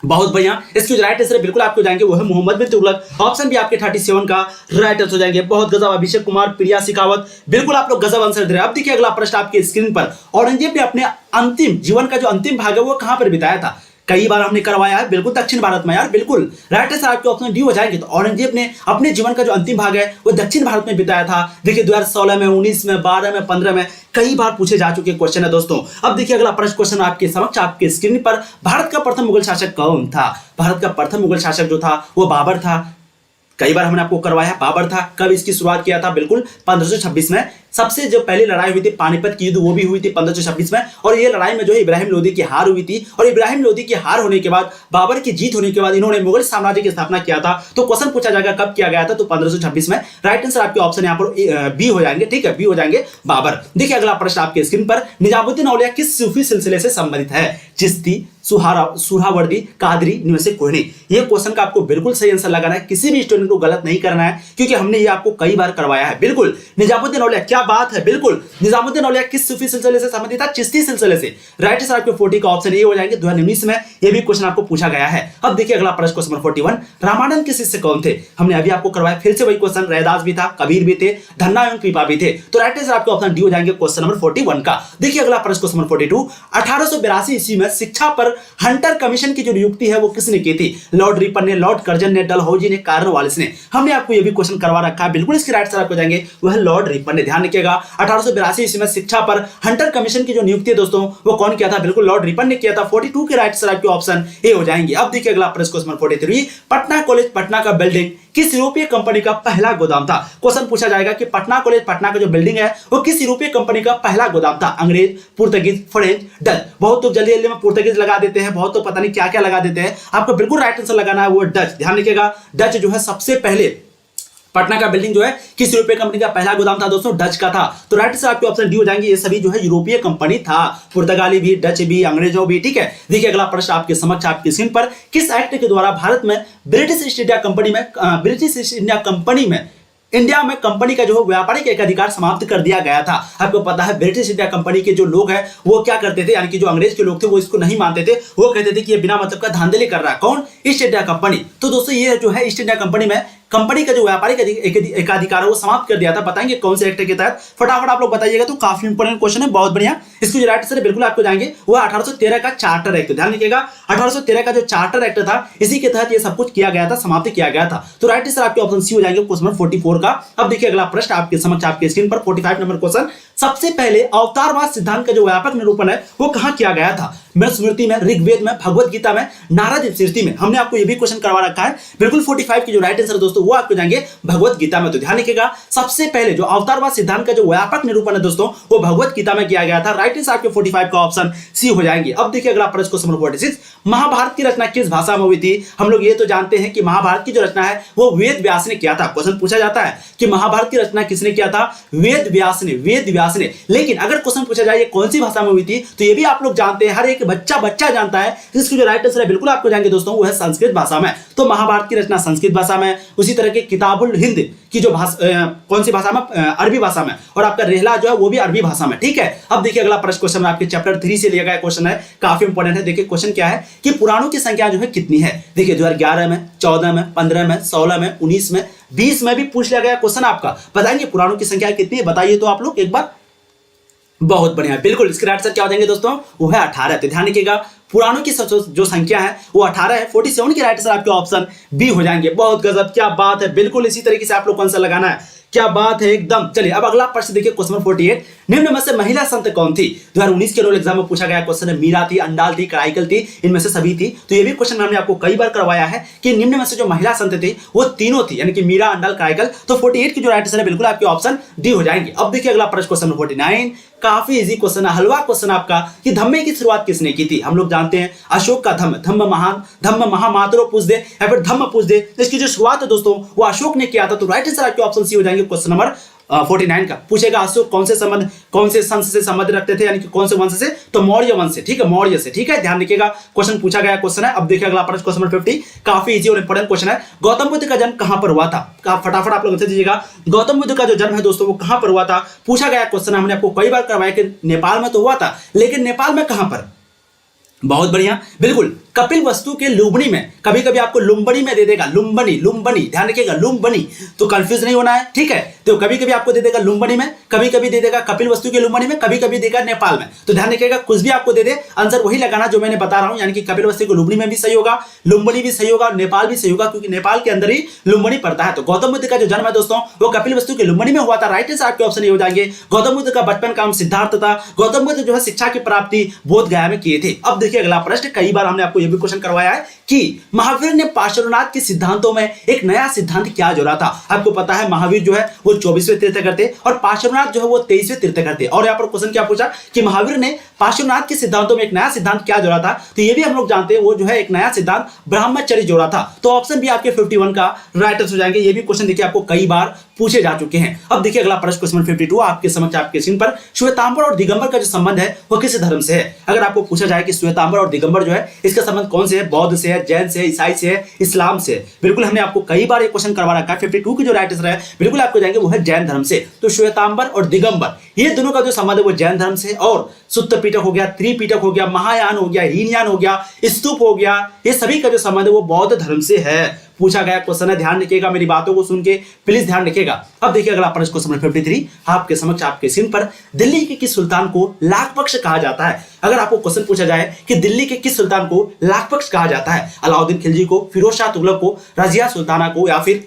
बहुत बढ़िया, इसकी जो राइट आंसर बिल्कुल आपको जाएंगे वो है मोहम्मद बिन तुगलक। ऑप्शन भी आपके 37 का राइट आंसर हो जाएंगे। बहुत गजब। अभिषेक कुमार, प्रिया सिखावत, बिल्कुल आप लोग गजब आंसर दे रहे हैं। अब देखिए अगला प्रश्न आपके स्क्रीन पर, औरंगजेब ने अपने अंतिम जीवन का जो अंतिम भाग है वो कहां पर बिताया था? कई बार हमने करवाया है, बिल्कुल दक्षिण भारत में यार, बिल्कुल राइट आंसर आपके ऑप्शन डी हो जाएंगे। तो औरंगजेब ने अपने जीवन का जो अंतिम भाग है वो दक्षिण भारत में बिताया था। देखिए 2016 में, 19 में, 12 में, 15 में कई बार पूछे जा चुके क्वेश्चन है दोस्तों। अब देखिए अगला प्रश्न क्वेश्चन आपके समक्ष आपके स्क्रीन पर, भारत का प्रथम मुगल शासक कौन था? भारत का प्रथम मुगल शासक जो था वो बाबर था। कई बार हमने आपको करवाया, बाबर था। कब इसकी शुरुआत किया था? बिल्कुल 1526 में। सबसे जो पहली लड़ाई हुई थी पानीपत की युद्ध वो भी हुई थी 1526 में, और ये लड़ाई में जो है इब्राहिम लोदी की हार हुई थी। और इब्राहिम लोदी की हार होने के बाद, बाबर की जीत होने के बाद इन्होंने मुगल साम्राज्य की स्थापना किया था। तो क्वेश्चन पूछा जाएगा कब किया गया था? तो 1526 में। राइट आंसर आपके ऑप्शन यहाँ पर बी हो जाएंगे, ठीक है, बी हो जाएंगे बाबर। देखिए अगला प्रश्न आपके स्क्रीन पर, निजामुद्दीन औलिया किस सूफी सिलसिले से संबंधित है? चिश्ती, सुहावर्दी, कादरी, इनमें से कोई नहीं। ये क्वेश्चन का आपको बिल्कुल सही आंसर लगाना है, किसी भी स्टूडेंट को गलत नहीं करना है, क्योंकि हमने ये आपको कई बार करवाया है। बिल्कुल निजामुद्दीन औलिया, क्या बात है, बिल्कुल निजामुद्दीन औलिया किस सूफी सिलसिले से संबंधित था? चिश्ती सिलसिले से। राइट आंसर आपके 40 का ऑप्शन ए हो जाएंगे। 2019 में ये भी क्वेश्चन आपको पूछा गया है। अब देखिए अगला प्रश्न क्वेश्चन नंबर 41, रामानंद के शिष्य कौन थे? हमने अभी आपको करवाया, फिर से वही क्वेश्चन, रैदास भी था, कबीर भी थे, धन्ना एवं कृपा भी थे। तो राइट आंसर आपके ऑप्शन डी हो जाएंगे क्वेश्चन नंबर 41 का। देखिए अगला प्रश्न क्वेश्चन नंबर 42, 1882 ईस्वी में शिक्षा पर हंटर कमीशन की जो नियुक्ति है वो किसने की थी? लॉर्ड रिपन ने, लॉर्ड कर्जन ने, डलहौजी ने, कॉर्नवालिस ने। हमने आपको ये भी क्वेश्चन करवा रखा है, बिल्कुल इसकी राइट आंसर आपको जाएंगे वो है लॉर्ड रिपन ने। ध्यान रखिएगा 1882 ईस्वी में शिक्षा पर हंटर कमीशन की जो नियुक्ति है दोस्तों वो कौन किया था? बिल्कुल लॉर्ड रिपन ने किया था। 42 के राइट आंसर आपके ऑप्शन ए हो जाएंगे। अब देखिए अगला प्रश्न क्वेश्चन 43, पटना कॉलेज पटना का बिल्डिंग किस यूरोपीय कंपनी का पहला गोदाम था? क्वेश्चन पूछा जाएगा कि पटना कॉलेज पटना का जो बिल्डिंग है वो किस यूरोपीय कंपनी का पहला गोदाम था? अंग्रेज, पुर्तगीज, फ्रेंच, डच। बहुत तो जल्दी जल्दी में पुर्तगीज लगा देते हैं, बहुत तो पता नहीं क्या क्या लगा देते हैं। आपको बिल्कुल राइट आंसर लगाना है वो डच। ध्यान रखिएगा डच जो है सबसे पहले पटना का बिल्डिंग जो है किस यूरोपीय कंपनी का पहला गोदाम था दोस्तों? डच का था। तो राइट से आपके ऑप्शन डी हो जाएंगे, ये सभी जो है यूरोपीय कंपनी था, पुर्तगाली भी, डच भी, अंग्रेजों भी, ठीक है। देखिए अगला प्रश्न आपके समक्ष आपकी स्क्रीन पर, किस एक्ट के द्वारा भारत में ब्रिटिश ईस्ट इंडिया कंपनी में इंडिया में कंपनी का जो व्यापारिक एकाधिकार समाप्त कर दिया गया था? आपको पता है ब्रिटिश इंडिया कंपनी के जो लोग हैं वो क्या करते थे, यानी कि जो अंग्रेज के लोग थे वो इसको नहीं मानते थे। वो कहते थे कि ये बिना मतलब का धांधली कर रहा है। कौन? East India company. तो दोस्तों ये जो है ईस्ट इंडिया कंपनी में कंपनी का जो व्यापारिक एकाधिकार है वो समाप्त कर दिया था। बताएंगे कौन से एक्ट के तहत? फटाफट आप लोग बताइएगा, तो काफी इंपोर्टेंट क्वेश्चन है, बहुत बढ़िया। इसको जो राइट आंसर बिल्कुल आपको जाएंगे वो 1813 का चार्टर एक्ट। ध्यान रखिएगा 1813 का जो चार्टर एक्ट था इसी के तहत ये सब कुछ किया गया था, समाप्त किया गया था। तो राइट आंसर आपके ऑप्शन सी हो जाएंगे क्वेश्चन नंबर 44 का। अब देखिए अगला प्रश्न आपके समक्ष आपके स्क्रीन पर 45 नंबर क्वेश्चन, सबसे पहले अवतारवाद सिद्धांत का जो व्यापक निरूपण है वो कहां किया गया था? स्मृति में, ऋग्वेद में, भगवत गीता में, नारद स्मृति में। हमने आपको ये भी क्वेश्चन करवा रखा है। बिल्कुल 45 की जो राइट आंसर दोस्तों वो आपको जाएंगे भगवत गीता में। तो ध्यान रखिएगा सबसे पहले जो अवतारवाद सिद्धांत का जो व्यापक निरूपण है दोस्तों वो भगवत गीता में किया गया था। राइट आंसर आपके 45 का ऑप्शन सी हो जाएंगे। अब देखिए अगला प्रश्न क्वेश्चन नंबर 46, महाभारत की रचना किस भाषा में हुई थी? हम लोग ये तो जानते हैं कि महाभारत की जो रचना है वो वेद व्यास ने किया था। क्वेश्चन पूछा जाता है कि महाभारत की रचना किसने किया था? वेद व्यास कालिदास ने। लेकिन अगर क्वेश्चन पूछा जाए ये कौन सी भाषा में हुई थी, तो ये भी आप लोग जानते हैं, हर एक बच्चा जानता है। इसकी जो राइट आंसर है बिल्कुल आपको जाएंगे दोस्तों, वो है संस्कृत भाषा में। तो महाभारत की रचना संस्कृत भाषा में, उसी तरह के किताबुल हिंद की जो कौन सी भाषा में, अरबी भाषा में, और आपका रेहला जो है वो भी अरबी भाषा में। ठीक है, अब देखिए अगला प्रश्न क्वेश्चन आपके चैप्टर 3 से लिया गया क्वेश्चन है, काफी इंपॉर्टेंट है। देखिए क्वेश्चन क्या है कि पुराणों की संख्या जो है कितनी है। देखिए 2011 में, 14 में, 15 में, 16 में, 19 में, 20 में भी पूछ लिया गया क्वेश्चन आपका। बताएंगे पुराणों की संख्या कितनी है, बताइए तो आप लोग एक बार। बहुत बढ़िया, बिल्कुल। इसके राइट आंसर क्या हो जाएंगे दोस्तों, वो है 18। तो ध्यान रखिएगा पुराणों की जो संख्या है वो 18 है। 47 की राइट आंसर आपके ऑप्शन बी हो जाएंगे। बहुत गजब, क्या बात है। बिल्कुल इसी तरीके से आप लोग को आंसर लगाना है, क्या बात है एकदम। चलिए अब अगला प्रश्न देखिए, क्वेश्चन नंबर 48। निम्न में से महिला संत कौन थी। 2019 के रोल एग्जाम में पूछा गया क्वेश्चन है। मीरा थी, अंडाल थी, कराइकल थी, इनमें से सभी थी। तो ये भी क्वेश्चन हमने आपको कई बार करवाया है कि निम्न में से जो महिला संत थी वो तीनों थी, यानी कि मीरा, अंडाल, कराइकल। तो 48 की जो राइट आंसर है बिल्कुल आपके ऑप्शन डी हो जाएंगे। अब देखिए अगला प्रश्न क्वेश्चन 49, काफी इजी क्वेश्चन है, हलवा क्वेश्चन आपका, कि धम्मे की शुरुआत किसने की थी। हम लोग जानते हैं अशोक का धम्म, धम्म महामातरो पूछ दे या फिर धम्म पूछ दे, इसकी जो शुरुआत है दोस्तों वो अशोक ने किया था। तो राइट आंसर आपके ऑप्शन सी हो जाएंगे। क्वेश्चन नंबर 49 का पूछेगा अशोक कौन से संस से संबंध रखते थे, यानी कि कौन से वंश से, तो मौर्य वंश से। ठीक है, मौर्य से। ठीक है, ध्यान रखिएगा, क्वेश्चन पूछा गया क्वेश्चन है। अब देखिए अगला प्रश्न क्वेश्चन नंबर 50, काफी इजी और इंपॉर्टेंट क्वेश्चन है। गौतम बुद्ध का जन्म कहां पर हुआ था। फटाफट आप लोग आंसर दीजिएगा। गौतम बुद्ध का जो जन्म है दोस्तों वो कहां पर हुआ था, पूछा गया क्वेश्चन। हमने आपको कई बार करवाया कि नेपाल में तो हुआ था, लेकिन नेपाल में कहां पर। बहुत बढ़िया, बिल्कुल कपिल वस्तु के लुम्बिनी में। कभी कभी आपको लुम्बिनी में दे देगा, लुम्बिनी, ध्यान रखिएगा लुम्बिनी, तो कंफ्यूज नहीं होना है। ठीक है, तो कभी कभी आपको दे देगा लुम्बिनी में, कभी कभी दे देगा कपिल वस्तु के लुम्बिनी में, कभी कभी देगा नेपाल में। तो ध्यान रखिएगा कुछ भी आपको दे दे, आंसर वही लगाना जो मैंने बता रहा हूं, यानी कि कपिल वस्तु को लुम्बिनी में भी सही होगा, लुम्बिनी भी सही होगा, नेपाल भी सही होगा, क्योंकि नेपाल के अंदर ही लुम्बिनी पड़ता है। तो गौतम बुद्ध का जो जन्म है दोस्तों वो कपिल वस्तु के लुम्बिनी में हुआ था। राइट आंसर आपके ऑप्शन ये हो जाएंगे। गौतम बुद्ध का बचपन का नाम सिद्धार्थ था। गौतम बुद्ध जो है शिक्षा की प्राप्ति बोध गया में किए थे। अब देखिए अगला प्रश्न, कई बार हमने आपको यह भी क्वेश्चन करवाया है कि महावीर ने पार्श्वनाथ के सिद्धांतों में एक नया सिद्धांत क्या जोड़ा था। आपको पता है महावीर जो है वो 24वें तीर्थंकर थे और पार्श्वनाथ जो है वो 23वें तीर्थंकर थे। और यहाँ पर क्वेश्चन क्या पूछा कि महावीर ने पार्श्वनाथ के सिद्धांतों में एक नया सिद्धांत क्या जोड़ा था। तो ये भी हम लोग जानते हैं, वो जो है एक नया सिद्धांत ब्रह्मचर्य जोड़ा था। तो ऑप्शन भी आपके 51 का राइट आंसर हो जाएंगे। ये भी क्वेश्चन देखिए आपको कई बार पूछे जा चुके हैं। अब देखिए अगला प्रश्न क्वेश्चन 52 आपके समक्ष आपके स्क्रीन पर। श्वेतांबर और दिगंबर का जो संबंध है वो किस धर्म से है। अगर आपको पूछा जाए कि श्वेतांबर और दिगंबर जो है इसका संबंध कौन से है, बौद्ध से है, जैन से है, ईसाई से है, इस्लाम से। बिल्कुल हमने आपको कई बार ये क्वेश्चन करवा रखा है। 52 की जो राइट आंसर है बिल्कुल आपको जाएंगे वो है जैन धर्म से। तो श्वेतांबर और दिगंबर ये दोनों का जो संबंध है वो जैन धर्म से। और सुत्त पीटक हो गया, त्रिपीटक हो गया, महायान हो गया, हीनयान हो गया, स्तूप हो गया, ये सभी का जो संबंध है वो बौद्ध धर्म से है। पूछा गया क्वेश्चन है, ध्यान रखिएगा, मेरी बातों को सुन के प्लीज ध्यान रखिएगा। अब देखिए अगला प्रश्न क्वेश्चन नंबर 53 आपके समक्ष आपके स्क्रीन पर। दिल्ली के किस सुल्तान को लाखपक्ष कहा जाता है। अगर आपको क्वेश्चन पूछा जाए कि दिल्ली के किस सुल्तान को लाखपक्ष कहा जाता है, अलाउद्दीन खिलजी को, फिरोज शाह तुगलक को, रजिया सुल्ताना को, या फिर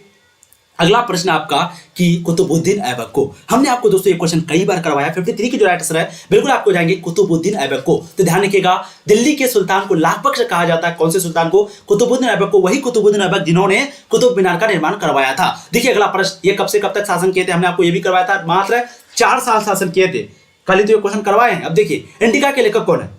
अगला प्रश्न आपका कि कुतुबुद्दीन ऐबक को। हमने आपको दोस्तों ये क्वेश्चन कई बार करवाया। 53 की जो राइट आंसर है बिल्कुल आपको जाएंगे कुतुबुद्दीन ऐबक को। तो ध्यान रखिएगा दिल्ली के सुल्तान को लाखपक्ष कहा जाता है। कौन से सुल्तान को, कुतुबुद्दीन ऐबक को। वही कुतुबुद्दीन ऐबक जिन्होंने कुतुब मीनार का निर्माण करवाया था। देखिए अगला प्रश्न, ये कब से कब तक शासन किए थे, हमने आपको ये भी करवाया था, मात्र 4 साल शासन किए थे। कल ही तो ये क्वेश्चन करवाए हैं। अब देखिए इंडिका के लेखक कौन है,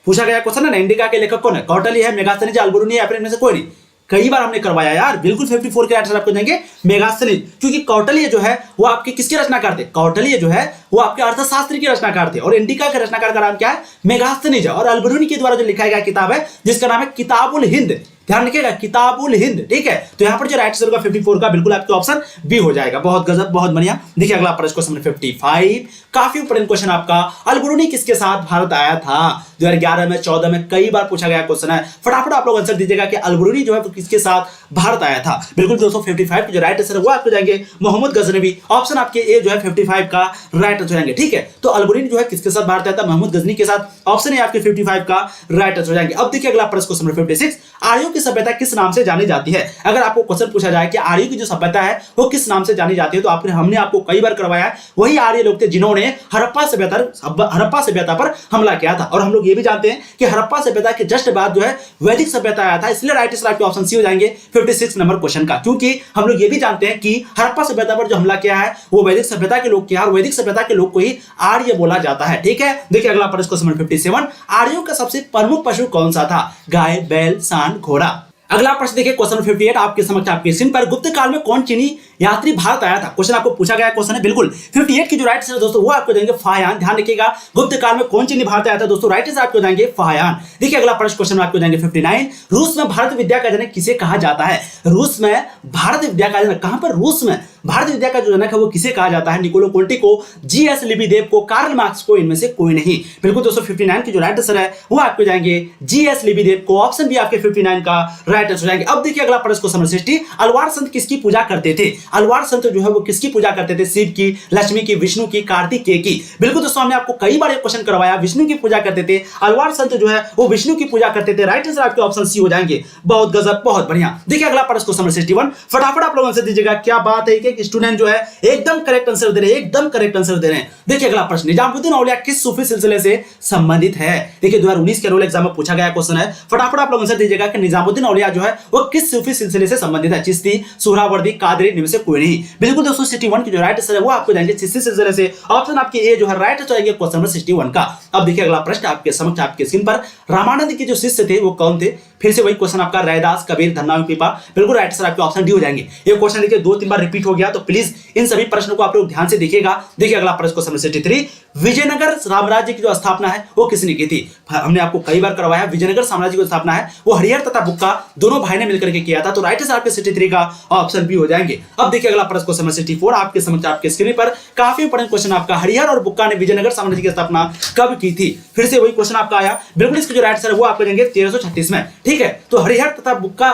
पूछा गया क्वेश्चन है ना, इंडिका के लेखक कौन है, कौटिल्य है, मेगास्थनीज, अल्बरुनी या फिर इनमें से कोई नहीं। कई बार हमने करवाया यार। बिल्कुल 54 के आंसर आपको देंगे मेगास्थनीज, क्योंकि कौटिल्य जो है वो आपके किसके रचनाकार थे, कौटिल्य जो है वो आपके अर्थशास्त्र के रचनाकार थे। और इंडिका के रचनाकार का नाम क्या है, मेगास्थनीज। और अल्बरुनी के द्वारा जो लिखा गया किताब है जिसका नाम है किताबुल हिंद। ध्यान रखिएगा किताबुल हिंद। ठीक है, तो यहां पर जो राइट आंसर होगा 54 का बिल्कुल आपके ऑप्शन बी हो जाएगा। बहुत गजब, बहुत बढ़िया। देखिए अगला प्रश्न क्वेश्चन 55 काफी इंपॉर्टेंट क्वेश्चन आपका। अल्बरुनी किसके साथ भारत आया था। 2011 में, 14 में कई बार पूछा गया क्वेश्चन है। फटाफट आप लोग आंसर दीजिएगा कि अल्बरुनी जो है वो किसके साथ भारत आया था। बिल्कुल दोस्तों 55 की जो राइट आंसर है वो आपको जाएंगे मोहम्मद गजनवी। ऑप्शन आपके ए जो है 55 का राइट आंसर जाएंगे। ठीक है, तो अल्बरुनी जो है किसके साथ भारत आया था, मोहम्मद गजनी के साथ। ऑप्शन ए आपके 55 का राइट आंसर जाएंगे। अब देखिए अगला प्रश्न क्वेश्चन 56 आर्यों की सभ्यता किस नाम से जानी जाती है। अगर आपको क्वेश्चन पूछा जाए कि आर्यों की जो सभ्यता है वो किस नाम से जानी जाती है, तो हमने आपको कई बार करवाया है। वही आर्य लोग थे जिन्होंने हड़प्पा सभ्यता पर हमला किया था। और हम लोग ये भी जानते हैं कि हड़प्पा सभ्यता के जस्ट बाद जो है वैदिक सभ्यता आया था। इसलिए राइट आंसर आपके ऑप्शन सी हो जाएंगे 56 नंबर क्वेश्चन का, क्योंकि हम लोग ये भी जानते हैं कि हड़प्पा सभ्यता पर जो हमला किया है वो वैदिक सभ्यता के लोग किया और वैदिक सभ्यता के लोग को ही आर्य बोला जाता है। ठीक है, देखिए अगला प्रश्न क्वेश्चन 57 आर्यों का सबसे प्रमुख पशु कौन सा था, गाय, बैल, सांड, घोड़ा। अगला प्रश्न देखिए क्वेश्चन 58 आपके समक्ष आपके स्क्रीन पर। गुप्त काल में कौन चीनी यात्री भारत आया था, क्वेश्चन आपको पूछा गया क्वेश्चन है बिल्कुल। 58 की जो राइट आंसर है दोस्तों वो आपको देंगे फाहियान। ध्यान रखिएगा गुप्त काल में कौन चीज भारत आया था दोस्तों, राइट आंसर आपको देंगे फाहियान। देखिए अगला प्रश्न क्वेश्चन आपको देंगे 59, रूस में भारत विद्या का जनक किसे कहा जाता है। रूस में भारत विद्या का जनक, कहां पर, रूस में भारत विद्या का जो जनक है वो किसे कहा जाता है, निकोलो कोंटी को, जीएस लिबिदेव को, कार्ल मार्क्स को, इनमें से कोई नहीं। बिल्कुल दोस्तों 59 की जो राइट आंसर है वो आपको जाएंगे जीएस लिबिदेव को, ऑप्शन बी आपके 59 का राइट आंसर जाएंगे। अब देखिए अगला प्रश्न क्वेश्चन 60, अलवार संत किसकी पूजा करते थे। अलवार संत जो है वो किसकी पूजा करते थे, शिव की, लक्ष्मी की, विष्णु की, कार्तिकेय की। बिल्कुल दोस्तों हमने आपको कई बार ये क्वेश्चन करवाया, विष्णु की पूजा करते थे, अलवार संत जो है वो विष्णु की पूजा करते थे। राइट आंसर आपके ऑप्शन सी हो जाएंगे। बहुत गजब, बहुत बढ़िया। देखिए अगला प्रश्न क्वेश्चन 61, फटाफट आप लोगों से दीजिएगा। क्या बात है कि स्टूडेंट जो है एकदम करेक्ट आंसर दे रहे हैं, एकदम करेक्ट आंसर दे रहे हैं। देखिए अगला प्रश्न, निजामुद्दीन औलिया किस सूफी सिलसिले से संबंधित है। देखिए 2019 के रोल एग्जाम में पूछा गया क्वेश्चन है, फटाफट आप लोग आंसर दीजिएगा कि निजामुद्दीन औलिया जो है वो किस सूफी सिलसिले से संबंधित है। चिश्ती, सुहरावर्दी, कादरी, इनमें से कोई नहीं। बिल्कुल दोस्तों 61 की जो राइट आंसर है वो आपको जाएंगे चिश्ती सिलसिले से, ऑप्शन आपकी ए जो है राइट आंसर आएगा क्वेश्चन नंबर 61 का। अब देखिए अगला प्रश्न आपके समक्ष आपके स्क्रीन पर, रामानंद के जो शिष्य थे वो कौन थे। फिर से वही क्वेश्चन आपका, रैदास, कबीर, धन्ना, पीपा। बिल्कुल राइट आंसर आपके ऑप्शन डी हो जाएंगे। ये क्वेश्चन देखिए 2-3 बार रिपीट हो गया, तो प्लीज इन सभी प्रश्नों को आप लोग ध्यान से देखिएगा। देखिए अगला प्रश्न क्वेश्चन 63, विजयनगर साम्राज्य की जो स्थापना है वो किसने की थी। हमने आपको कई बार करवाया, विजयनगर साम्राज्य की स्थापना है वो हरिहर तथा बुक्का दोनों भाई ने मिलकर के किया था। तो राइट आंसर आपके 63 का ऑप्शन बी हो जाएंगे। अब देखिए अगला प्रश्न क्वेश्चन 64 आपके समझ आपके स्क्रीन पर, काफी इंपॉर्टेंट क्वेश्चन आपका, हरिहर और बुक्का ने विजयनगर साम्राज्य की स्थापना कब की थी। फिर से वही क्वेश्चन आपका आया, बिल्कुल इसका जो राइट आंसर है वो आपको देंगे 1336 में। ठीक है, तो हरिहर तथा बुक्का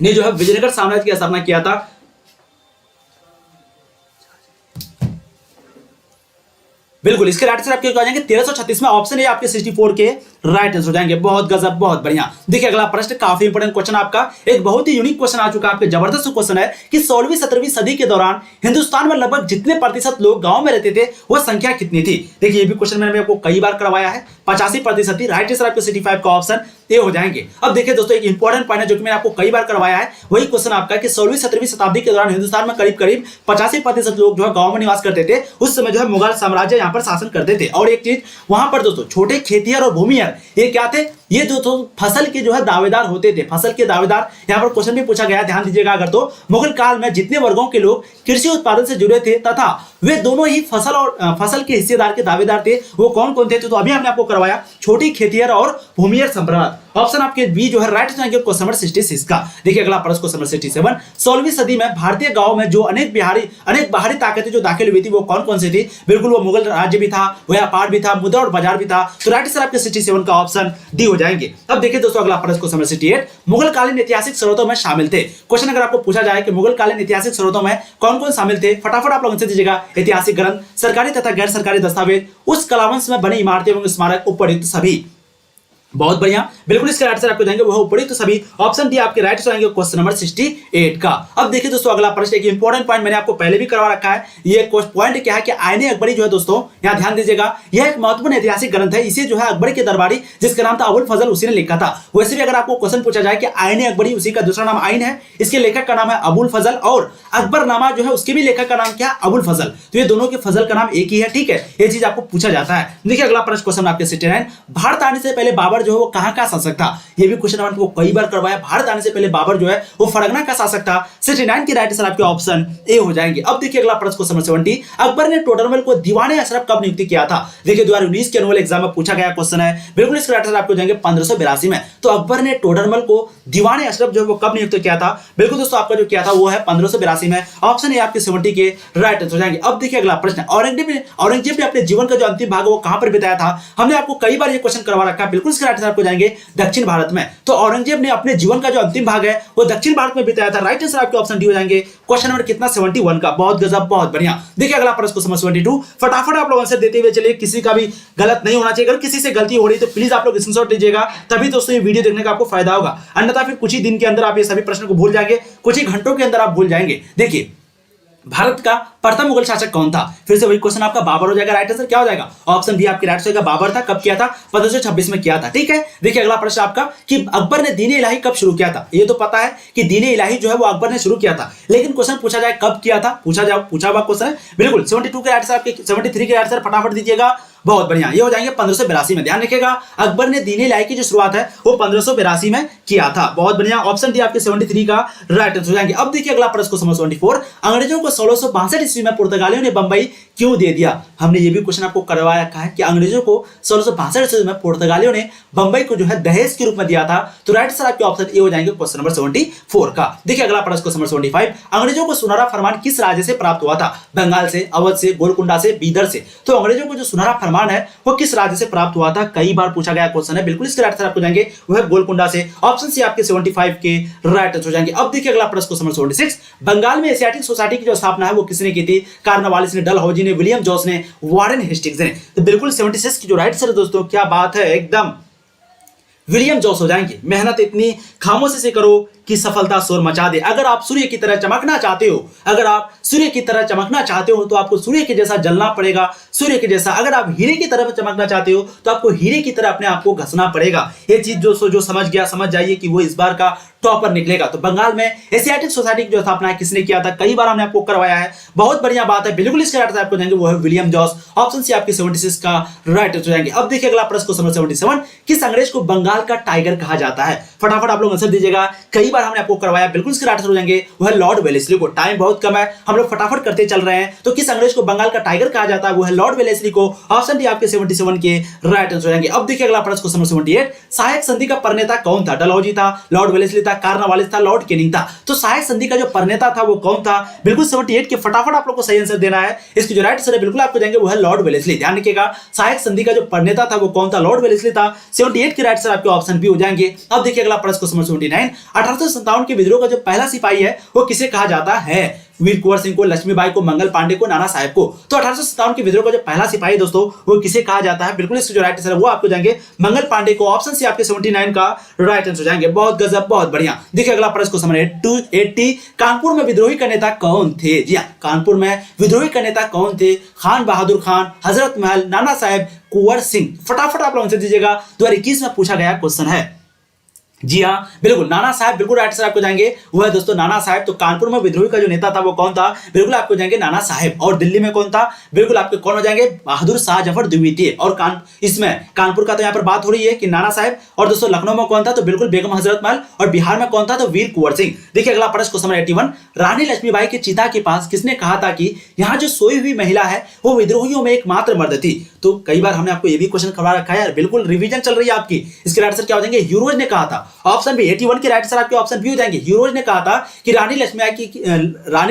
ने जो है विजयनगर साम्राज्य की स्थापना किया था। बिल्कुल इसके राइट आंसर आपके आ जाएंगे 1336 में, ऑप्शन ए आपके 64 के राइट आंसर हो जाएंगे। बहुत गजब, बहुत बढ़िया। देखिए अगला प्रश्न काफी इंपोर्टेंट क्वेश्चन आपका, एक बहुत ही यूनिक क्वेश्चन आ चुका है आपके, जबरदस्त क्वेश्चन है कि 16वीं 17वीं सदी के दौरान हिंदुस्तान में लगभग जितने प्रतिशत लोग गांव में रहते थे वह संख्या कितनी थी। देखिए ये भी क्वेश्चन मैंने आपको कई बार करवाया है, 85% थी। राइट आंसर आपके 65 का ऑप्शन ए हो जाएंगे। अब देखिए दोस्तों एक इंपॉर्टेंट पॉइंट है जो कि मैंने आपको कई बार करवाया है, वही क्वेश्चन आपका कि 16वीं 17वीं शताब्दी के दौरान हिंदुस्तान में करीब करीब 85% लोग जो है गांव में निवास करते थे। उस समय जो है मुगल साम्राज्य यहां पर शासन करते थे। और एक चीज वहां पर दोस्तों छोटे खेतिहर और भूमिहर ये क्या थे, ये जो तो फसल के जो है दावेदार होते थे, फसल के दावेदार। यहां पर क्वेश्चन भी पूछा गया, ध्यान दीजिएगा अगर, तो मुगल काल में जितने वर्गों के लोग कृषि उत्पादन से जुड़े थे तथा वे दोनों ही फसल और फसल के हिस्सेदार के दावेदार थे, वो कौन कौन थे। तो अभी हमने आपको करवाया छोटी खेतिहर और भूमिहर संप्रदाय, ऑप्शन आपके बी जो है राइट आंसर क्वेश्चन नंबर 66 का। देखिए अगला प्रश्न क्वेश्चन नंबर 67, 16वीं सदी में भारतीय गांव में जो अनेक बाहरी ताकतें जो दाखिल हुई थी वो कौन कौन सी थी। बिल्कुल वो मुगल राज्य भी था, व्यापार भी था, मुद्रा और बाजार भी था। तो राइट आंसर आपके 67 का ऑप्शन डी हो जाएंगे। अब देखिए दोस्तों अगला प्रश्न क्वेश्चन नंबर 68, मुगल कालीन ऐतिहासिक स्रोतों में शामिल थे। क्वेश्चन अगर आपको पूछा जाए कि मुगल कालीन ऐतिहासिक स्रोतों में कौन कौन शामिल थे, फटाफट आप लोग आंसर दीजिएगा। ऐतिहासिक ग्रंथ, सरकारी तथा गैर सरकारी दस्तावेज, उस कलावंश में बनी इमारतें एवं स्मारक, उपयुक्त सभी। बहुत बढ़िया, बिल्कुल इसका राइट आंसर आपको देंगे वह उपयुक्त तो सभी, ऑप्शन डी आपके राइट आंसर आएंगे क्वेश्चन नंबर 68 का। अब देखिए दोस्तों अगला प्रश्न, एक इंपॉर्टेंट पॉइंट मैंने आपको पहले भी करवा रखा है। ये पॉइंट क्या है कि आईने अकबरी जो है दोस्तों, यहां ध्यान दीजिएगा, यह एक महत्वपूर्ण ऐतिहासिक ग्रंथ है। इसे जो है अकबर के दरबारी जिसका नाम था अबुल फजल, उसी ने लिखा था। वैसे भी अगर आपको क्वेश्चन पूछा जाए कि आईने अकबरी, उसी का दूसरा नाम आइन है, इसके लेखक का नाम है अबुल फजल, और अकबरनामा जो है उसके भी लेखक का नाम क्या है, अबुल फजल। तो ये दोनों के फजल का नाम एक ही है। ठीक है, ये चीज आपको पूछा जाता है। देखिए अगला प्रश्न क्वेश्चन आपके 69, भारत आने से पहले बाबर जो है वो कहां का शासक था। ये भी क्वेश्चन आपको कई बार करवाया, भारत आने से पहले बाबर जो है वो फरगना का शासक था। 69 की राइट आंसर आपके ऑप्शन ए हो जाएंगे। अब देखिए अगला प्रश्न क्वेश्चन 70, अकबर ने टोडरमल को दीवाने अशरफ कब नियुक्त किया था। देखिए 2019 के एनुअल एग्जाम में पूछा गया क्वेश्चन है, बिल्कुल इसका राइट आंसर आपको जाएंगे 1582 में। तो अकबर ने टोडरमल को दीवाने अशरफ जो है वो कब नियुक्त किया था। बिल्कुल दोस्तों आपका जो किया था वो है 1582 में, ऑप्शन ए आपके 70 के राइट आंसर हो जाएंगे। अब देखिए अगला प्रश्न, औरंगजेब ने अपने जीवन का जो अंतिम भाग है वो कहां पर बिताया था। हमने आपको कई बार ये क्वेश्चन करवा रखा है, बिल्कुल इसका राइट आंसर आपको जाएंगे दक्षिण भारत में। तो औरंगजेब ने अपने जीवन का जो अंतिम भाग है वो दक्षिण भारत में बिताया था। राइट आंसर आपके ऑप्शन डी हो जाएंगे क्वेश्चन नंबर कितना 71 का। बहुत गजब, बहुत बढ़िया। देखिए अगला प्रश्न क्वेश्चन 72, फटाफट आप लोग आंसर देते हुए चलिए, किसी का भी गलत नहीं होना चाहिए। अगर किसी से गलती हो रही तो प्लीज आप लोग स्क्रीनशॉट लीजिएगा, तभी दोस्तों ये वीडियो देखने का आपको फायदा होगा। अन्यथा फिर कुछ ही दिन के अंदर आप ये सभी प्रश्नों को भूल जाएंगे, कुछ ही घंटों के अंदर आप भूल जाएंगे। देखिए भारत का प्रथम मुगल शासक कौन था। फिर से वही क्वेश्चन आपका बाबर हो जाएगा। राइट आंसर क्या हो जाएगा, ऑप्शन बी आपके राइट आंसर बाबर था। कब किया था, 1526 में किया था। ठीक है, देखिए अगला प्रश्न आपका कि अकबर ने दीन इलाही कब शुरू किया था। ये तो पता है कि दीन इलाही जो है वो अकबर ने शुरू किया था, लेकिन क्वेश्चन पूछा जाए कब किया था, पूछा हुआ क्वेश्चन है। बिल्कुल 72 के राइट आंसर आपके 73 के राइट आंसर फटाफट दीजिएगा। बहुत बढ़िया, ये हो जाएंगे 1582 में। ध्यान रखिएगा अकबर ने दीन इलाही की जो शुरुआत है वो 1582 में किया था। बहुत बढ़िया, ऑप्शन डी आपके 73 का राइट आंसर हो जाएंगे। अब देखिए अगला प्रश्न क्वेश्चन 74, अंग्रेजों को 1662 ईस्वी में पुर्तगालियों ने बंबई क्यों दे दिया? हमने ये भी क्वेश्चन आपको करवाया रखा है कि अंग्रेजों को 1662 ईस्वी में पुर्तगालियों ने बंबई को जो है दहेज के रूप में दिया था। तो राइट आंसर आपके ऑप्शन ए हो जाएंगे क्वेश्चन नंबर 74 का। देखिए अगला प्रश्न क्वेश्चन नंबर 75, अंग्रेजों को सुनहरा फरमान किस राज्य से प्राप्त हुआ था? बंगाल से, अवध से, गोलकुंडा से, बीदर से। तो अंग्रेजों को जो सुनहरा फरमान है वो किस राज्य से प्राप्त हुआ था? कई बार पूछा गया क्वेश्चन है, बिल्कुल इसके राइट आंसर आपको जाएंगे वो है गोलकुंडा से। ऑप्शन सी आपके 75 के राइट आंसर हो जाएंगे। अब देखिए अगला प्रश्न क्वेश्चन नंबर 76, बंगाल में एशियाटिक सोसाइटी की जो स्थापना है वो किसने की थी? कार्नवालिस ने, डलहौजी ने, विलियम जोस ने, वारेन हेस्टिंग्स ने। तो बिल्कुल 76 की जो राइट आंसर है दोस्तों, क्या बात है, एकदम विलियम जोस हो जाएंगे। मेहनत इतनी खामोशी से करो कि सफलता शोर मचा दे। अगर आप सूर्य की तरह चमकना चाहते हो, अगर आप सूर्य की तरह चमकना चाहते हो तो आपको सूर्य के जैसा जलना पड़ेगा, सूर्य के जैसा। अगर आप हीरे की तरह चमकना चाहते हो तो आपको हीरे की तरह अपने आप को घसना पड़ेगा। ये चीज जो समझ गया, समझ जाइए कि वो इस बार का टॉपर निकलेगा। तो बंगाल में एशियाटिक सोसाइटी की जो स्थापना है किसने किया था? कई बार हमने आपको करवाया है, बहुत बढ़िया बात है। बिल्कुल इसके राइट आंसर आपको जाएंगे वो है विलियम जोस। ऑप्शन सी आपके 76 का राइट आंसर जाएंगे। अब देखिए अगला प्रश्न क्वेश्चन 77, किस अंग्रेज को बंगाल का टाइगर कहा जाता है? फटाफट आप लोग आंसर दीजिएगा, कई बार हमने आपको करवाया। बिल्कुल इसके राइट आंसर हो जाएंगे वो है लॉर्ड वेलेस्ली को। टाइम बहुत कम है, हम लोग फटाफट करते चल रहे हैं। तो किस अंग्रेज को बंगाल का टाइगर कहा जाता है? वो है लॉर्ड वेलेस्ली को। ऑप्शन डी आपके 77 के राइट आंसर हो जाएंगे। अब देखिए अगला प्रश्न क्वेश्चन 78, सहायक संधि का प्रणेता कौन था? डलहौजी था, लॉर्ड वेलेस्ली था, कार्नवालिस था, लॉर्ड कैनिंग था। तो सहायक संधि का जो प्रणेता था वो कौन था? बिल्कुल 78 के फटाफट आप लोग को सही आंसर देना है। इसकी जो राइट आंसर है बिल्कुल आपको जाएंगे वो है लॉर्ड वेलेस्ली। ध्यान रखिएगा सहायक संधि का जो प्रणेता था वो कौन था? लॉर्ड वेलेस्ली था। 78 के राइट आंसर आपके ऑप्शन बी हो जाएंगे। अब देखिए अगला प्रश्न क्वेश्चन 79, 1857 के विद्रोह का जो पहला सिपाही है वो किसे कहा जाता है? वीर कुंवर सिंह को, लक्ष्मीबाई को, मंगल पांडे को, नाना साहेब को। तो 1857 के विद्रोह का जो पहला सिपाही दोस्तों वो किसे कहा जाता है? बिल्कुल इसका जो राइट आंसर है वो आपको जाएंगे मंगल पांडे को। ऑप्शन सी आपके 79 का राइट आंसर जाएंगे। बहुत गजब, बहुत बढ़िया। देखिए अगला प्रश्न क्वेश्चन 80, कानपुर में विद्रोही का नेता कौन थे? जी हाँ, कानपुर में विद्रोही का नेता कौन थे? खान बहादुर खान, हजरत महल, नाना साहेब, कुंवर सिंह। फटाफट आप लोग आंसर दीजिएगा, 2021 में पूछा गया क्वेश्चन है। जी हाँ, बिल्कुल नाना साहब, बिल्कुल राइट आंसर आपको जाएंगे वो है दोस्तों नाना साहब। तो कानपुर में विद्रोही का जो नेता था वो कौन था? बिल्कुल आपको जाएंगे नाना साहब। और दिल्ली में कौन था? बिल्कुल आपके कौन हो जाएंगे? बहादुर शाह जफर द्वितीय। और इसमें कानपुर का तो यहाँ पर बात हो रही है कि नाना साहब। और दोस्तों लखनऊ में कौन था? तो बिल्कुल बेगम हजरत महल। और बिहार में कौन था? तो वीर कुंवर सिंह। देखिए अगला प्रश्न क्वेश्चन 81, रानी लक्ष्मीबाई के चिता के पास किसने कहा था कि यहाँ जो सोई हुई महिला है वो विद्रोहियों में एकमात्र मर्द थी? तो कई बार हमने आपको ये भी क्वेश्चन करवा रखा है, बिल्कुल रिवीजन चल रही है आपकी। इसके राइट आंसर क्या हो जाएंगे? ह्यूरोज ने कहा था। ऑप्शन बी 81 के राइट आंसर आपके ऑप्शन बी हो जाएंगे। ह्यूरोज ने कहा था कि रानी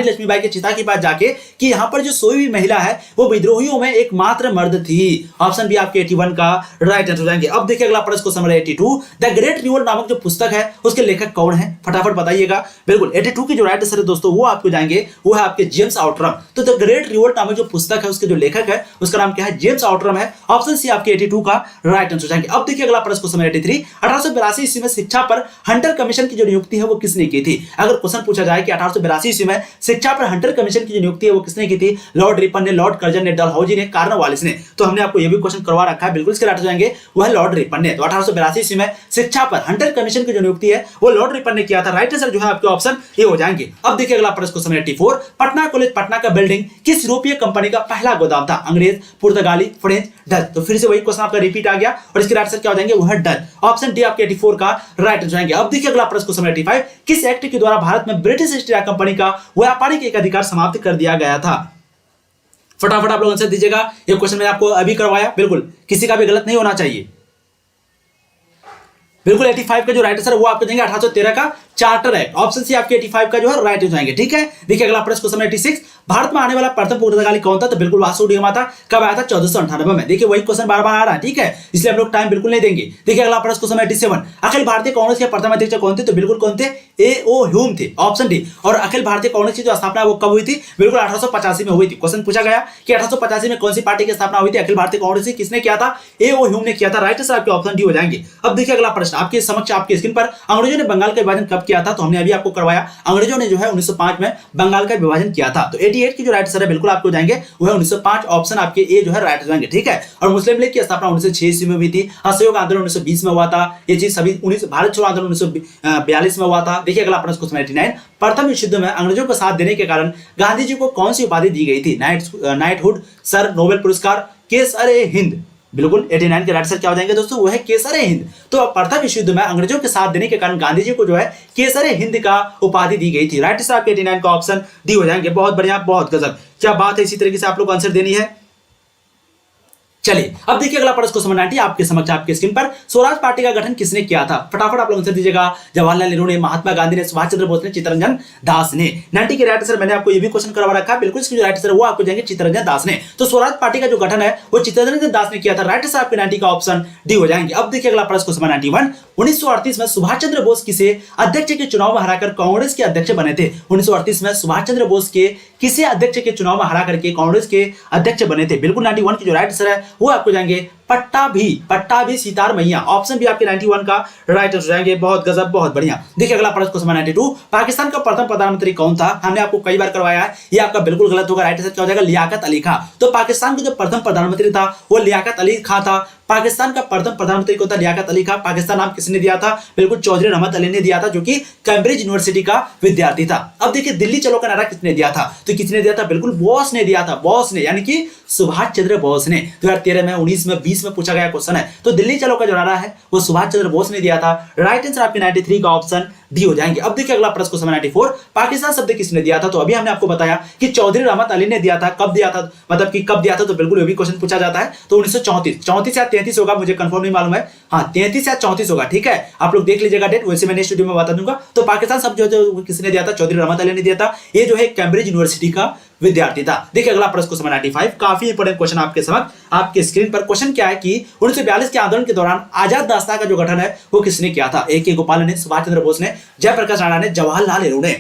लक्ष्मीबाई के चिता के पास जाके कि यहाँ पर जो सोई हुई महिला है वो विद्रोहियों में एकमात्र मर्द थी। ऑप्शन बी आपके 81 का राइट आंसर हो जाएंगे। अब देखिए अगला प्रश्न क्वेश्चन 82, द ग्रेट रिवोल्ट नामक जो पुस्तक है उसके लेखक कौन है? फटाफट बताइएगा। बिल्कुल 82 की जो राइट आंसर है दोस्तों वो आपको जाएंगे वो है आपके जेम्स आउटरम। तो द ग्रेट रिवोल्ट नामक जो पुस्तक है उसके जो लेखक है उसका नाम क्या है? जेम्स आउटरम है। ऑप्शन सी आपके 82 का राइट आंसर हो जाएंगे। अब देखिए अगला प्रश्न क्वेश्चन 83, 1882 ईस्वी में शिक्षा पर हंटर कमीशन की जो नियुक्ति है वो किसने की थी? अगर क्वेश्चन पूछा जाए कि 1882 ईस्वी में शिक्षा पर हंटर कमीशन की जो नियुक्ति है वो किसने की थी? लॉर्ड रिपन ने, लॉर्ड कर्जन ने, डलहौजी ने, कार्नवालिस ने। तो हमने आपको ये भी क्वेश्चन करवा रखा है, बिल्कुल इसके राइट हो जाएंगे वो है लॉर्ड रिपन ने। तो 1882 ईस्वी में शिक्षा पर हंटर कमीशन की जो नियुक्ति है वो लॉर्ड रिपन ने किया था। राइट आंसर जो है आपके ऑप्शन ए हो जाएंगे। अब देखिए अगला प्रश्न क्वेश्चन 84, पटना कॉलेज पटना का बिल्डिंग किस यूरोपीय कंपनी का पहला गोदाम था? अंग्रेज, पुर्तगाली, फ्रेंच, डच। तो फिर से वही क्वेश्चन आपका रिपीट आ गया और इसके राइट आंसर क्या हो जाएंगे वो है डच। ऑप्शन डी आपके 84 का राइट आंसर जाएंगे। अब देखिए अगला प्रश्न क्वेश्चन 85, किस एक्ट के द्वारा भारत में ब्रिटिश ईस्ट इंडिया कंपनी का व्यापारिक एकाधिकार समाप्त कर दिया गया था? फटाफट आप लोग आंसर दीजिएगा। ये क्वेश्चन मैंने आपको अभी करवाया, बिल्कुल किसी का भी गलत नहीं होना चाहिए। बिल्कुल 85 का जो राइट आंसर है वो आपको देंगे 1813 का चार्टर एक्ट। ऑप्शन सी आपके 85 का जो है राइट हो जाएंगे। ठीक है, देखिए अगला प्रश्न क्वेश्चन 86, भारत में आने वाला प्रथम पुर्तगाली कौन था? तो बिल्कुल वासु डी गामा था। कब आया था? 1498 में। देखिए वही क्वेश्चन बार बार आ रहा है, ठीक है, इसलिए हम लोग टाइम बिल्कुल नहीं देंगे। देखिए अगला प्रश्न क्वेश्चन 87, अखिल भारतीय कांग्रेस के प्रथम अध्यक्ष कौन थे? तो बिल्कुल कौन थे? ए.ओ. ह्यूम थे। Option D. और अखिल भारतीय कांग्रेस की जो स्थापना वो कब हुई थी? बिल्कुल 1885 में हुई थी। क्वेश्चन पूछा गया कि 1885 में कौन सी पार्टी की स्थापना हुई थी? अखिल भारतीय कांग्रेस की। किसने किया था? ए.ओ. ह्यूम ने किया था। राइट आंसर आपके ऑप्शन डी हो जाएंगे। अब देखिए अगला प्रश्न आपके समक्ष आपके स्क्रीन पर, अंग्रेजों ने बंगाल का विभाजन कब किया था? तो हमने अभी आपको करवाया, अंग्रेजों ने जो है 1905 में बंगाल का विभाजन किया था। तो 88 की जो राइट आंसर है बिल्कुल आपको जाएंगे वो है 1905। ऑप्शन आपके ए जो है राइट हो जाएंगे। ठीक है, और मुस्लिम लीग की स्थापना 1906 ईस्वी में हुई थी। असहयोग आंदोलन 1920 में हुआ था। ये चीज सभी भारत छोड़ो आंदोलन 1942 में हुआ था। देखिए अगला प्रश्न क्वेश्चन 89, प्रथम विश्व युद्ध में अंग्रेजों को साथ देने के कारण गांधी जी को कौन सी उपाधि दी गई थी? नाइटहुड, सर, नोबेल पुरस्कार, केसर हिंद। बिल्कुल 89 के राइट आंसर क्या हो जाएंगे दोस्तों, वो है केसर हिंद। तो प्रथम विश्व युद्ध में अंग्रेजों के साथ देने के कारण गांधी जी को जो है केसर हिंद का उपाधि दी गई थी। राइट आंसर आपके 89 का ऑप्शन डी हो जाएंगे। बहुत बढ़िया, बहुत गजब, क्या बात है। इसी तरीके से आप लोग आंसर देनी है। चलिए अब देखिए अगला प्रश्न क्वेश्चन 90 आपके समक्ष आपके स्क्रीन पर। स्वराज पार्टी का गठन किसने किया था? फटाफट आप लोग आंसर दीजिएगा। जवाहरलाल नेहरू ने, महात्मा गांधी ने, सुभाष चंद्र बोस ने, चित्तरंजन दास ने। 90 के राइट आंसर मैंने आपको ये भी क्वेश्चन करवा रखा है, बिल्कुल इसकी जो राइट आंसर वो आपको जाएंगे चित्तरंजन दास ने। तो स्वराज पार्टी का जो गठन है वो चित्तरंजन दास ने किया था। राइट आंसर आपके 90 का ऑप्शन डी हो जाएंगे। अब देखिए अगला प्रश्न क्वेश्चन 91। 1938 में सुभाष चंद्र बोस किसे अध्यक्ष के चुनाव में हराकर कांग्रेस के अध्यक्ष बने थे? 1938 में सुभाष चंद्र बोस के किसे अध्यक्ष के चुनाव में हरा करके कांग्रेस के अध्यक्ष बने थे? बिल्कुल 91 की जो राइट आंसर है वो आपको जाएंगे पट्टाभी सितार मैया। ऑप्शन भी आपके 91 का राइट आंसर जाएंगे। बहुत गजब, बहुत बढ़िया। देखिए अगला प्रश्न क्वेश्चन 92। पाकिस्तान का प्रथम प्रधानमंत्री कौन था? हमने आपको कई बार करवाया है, ये आपका बिल्कुल गलत होगा। राइट आंसर क्या हो जाएगा? लियाकत अली खां। तो पाकिस्तान का जो प्रथम प्रधानमंत्री था वो लियाकत अली खां था। पाकिस्तान का प्रथम प्रधानमंत्री कौन था? लियाकत अली खां। पाकिस्तान नाम किसने दिया था? बिल्कुल चौधरी रहमत अली ने दिया था, जो कि कैम्ब्रिज यूनिवर्सिटी का विद्यार्थी था। अब देखिए दिल्ली चलो का नारा किसने दिया था? तो किसने दिया था? बिल्कुल बॉस ने दिया था, बॉस ने, यानी कि सुभाष चंद्र बोस ने। 2013 में, 19 में, 20 में पूछा गया क्वेश्चन है। तो दिल्ली चलो का जो नारा है वो सुभाष चंद्र बोस ने दिया था। राइट आंसर आपके 93 का ऑप्शन डी हो जाएंगे। अब देखिए अगला प्रश्न क्वेश्चन 94। पाकिस्तान शब्द किसने दिया था? तो अभी हमने आपको बताया कि चौधरी रहमत अली ने दिया था। कब दिया था, मतलब कि कब दिया था? तो बिल्कुल ये भी क्वेश्चन पूछा जाता है। तो 1934 या 33 होगा, मुझे कंफर्म नहीं मालूम है। हाँ 33 या 34 होगा, ठीक है, आप लोग देख लीजिएगा डेट, वैसे मैं नेक्स्ट वीडियो में बता दूंगा। तो पाकिस्तान शब्द जो किसने दिया था? चौधरी रहमत अली ने दिया था। ये जो है कैम्ब्रिज यूनिवर्सिटी का विद्यार्थी था। देखिए अगला प्रश्न क्वेश्चन 95 काफी इंपोर्टेंट क्वेश्चन आपके समक्ष आपके स्क्रीन पर। क्वेश्चन क्या है कि 1942 के आंदोलन के दौरान आजाद रास्ता का जो गठन है वो किसने किया था? A.K. गोपाल ने, सुभाष चंद्र बोस ने, जयप्रकाश नारायण ने, जवाहरलाल नेहरू ने।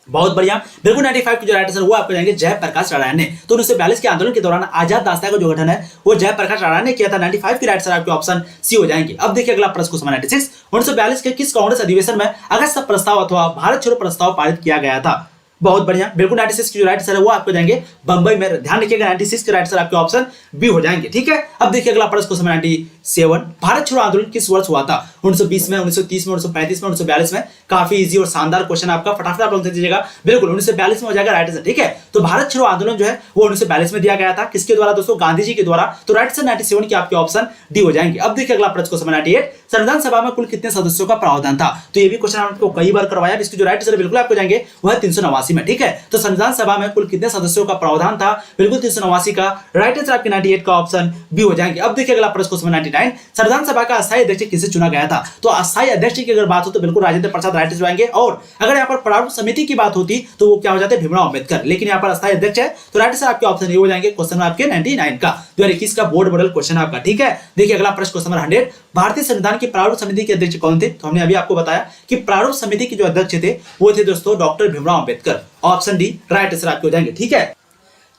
बहुत बढ़िया, बिल्कुल 95 की जो राइट आंसर वो आपको जाएंगे जयप्रकाश नारायण ने। तो 1942 के आंदोलन के दौरान आजाद रास्ता का जो गठन है वो जयप्रकाश नारायण ने किया था। 95 की राइट आंसर आपके ऑप्शन सी हो जाएंगे। अब देखिए अगला प्रश्न क्वेश्चन 96। 1942 के किस कांग्रेस अधिवेशन में अगस्त प्रस्ताव अथवा भारत छोड़ो प्रस्ताव पारित किया गया था? बहुत बढ़िया, बिल्कुल 96 की जो राइट आंसर है वो आपको जाएंगे बंबई में। ध्यान रखिएगा 96 के राइट आंसर आपके ऑप्शन बी हो जाएंगे, ठीक है। अब देखिए अगला प्रश्न क्वेश्चन 97। भारत छोड़ो आंदोलन किस वर्ष हुआ था? 1920 में, 1930 में, 1935 में, 1942 में। काफी इजी और शानदार क्वेश्चन आपका, फटाफट आप लोग दीजिएगा। बिल्कुल 1942 में हो जाएगा राइट आंसर, ठीक है। तो भारत छोड़ो आंदोलन जो है वो 1942 में दिया गया था। किसके द्वारा दोस्तों? गांधी जी के द्वारा। तो राइट आंसर 97 की आपके ऑप्शन डी हो जाएंगे। अब देखिए अगला प्रश्न क्वेश्चन 98। संविधान सभा में कुल कितने सदस्यों का प्रावधान था? तो ये भी क्वेश्चन आपको कई बार करवाया। इसकी जो राइट आंसर बिल्कुल आपको जाएंगे वो है 389 में, ठीक है। तो संविधान सभा में कुल कितने सदस्यों का प्रावधान था? बिल्कुल 389 का। राइट आंसर आपके 98 का ऑप्शन बी हो जाएंगे। अब देखिए अगला प्रश्न क्वेश्चन 99। संविधान सभा का अस्थायी अध्यक्ष किसे चुना गया था? तो अस्थायी अध्यक्ष की अगर बात हो तो बिल्कुल राजेंद्र प्रसाद राइट आंसर आएंगे। और अगर यहाँ पर प्रारूप समिति की बात होती तो वो क्या हो जाते? भीमराव अंबेडकर। लेकिन यहाँ पर अस्थायी अध्यक्ष है तो राइट आंसर आपके ऑप्शन ए हो जाएंगे। क्वेश्चन आपके 99 का 2021 का बोर्ड मॉडल क्वेश्चन आपका, ठीक है। देखिए अगला प्रश्न क्वेश्चन 100। भारतीय संविधान की प्रारूप समिति के अध्यक्ष कौन थे? तो हमने अभी आपको बताया कि प्रारूप समिति के जो अध्यक्ष थे वो थे दोस्तों doctor Bhimrao Ambedkar. Option D right answer आपके हो जाएंगे, ठीक है।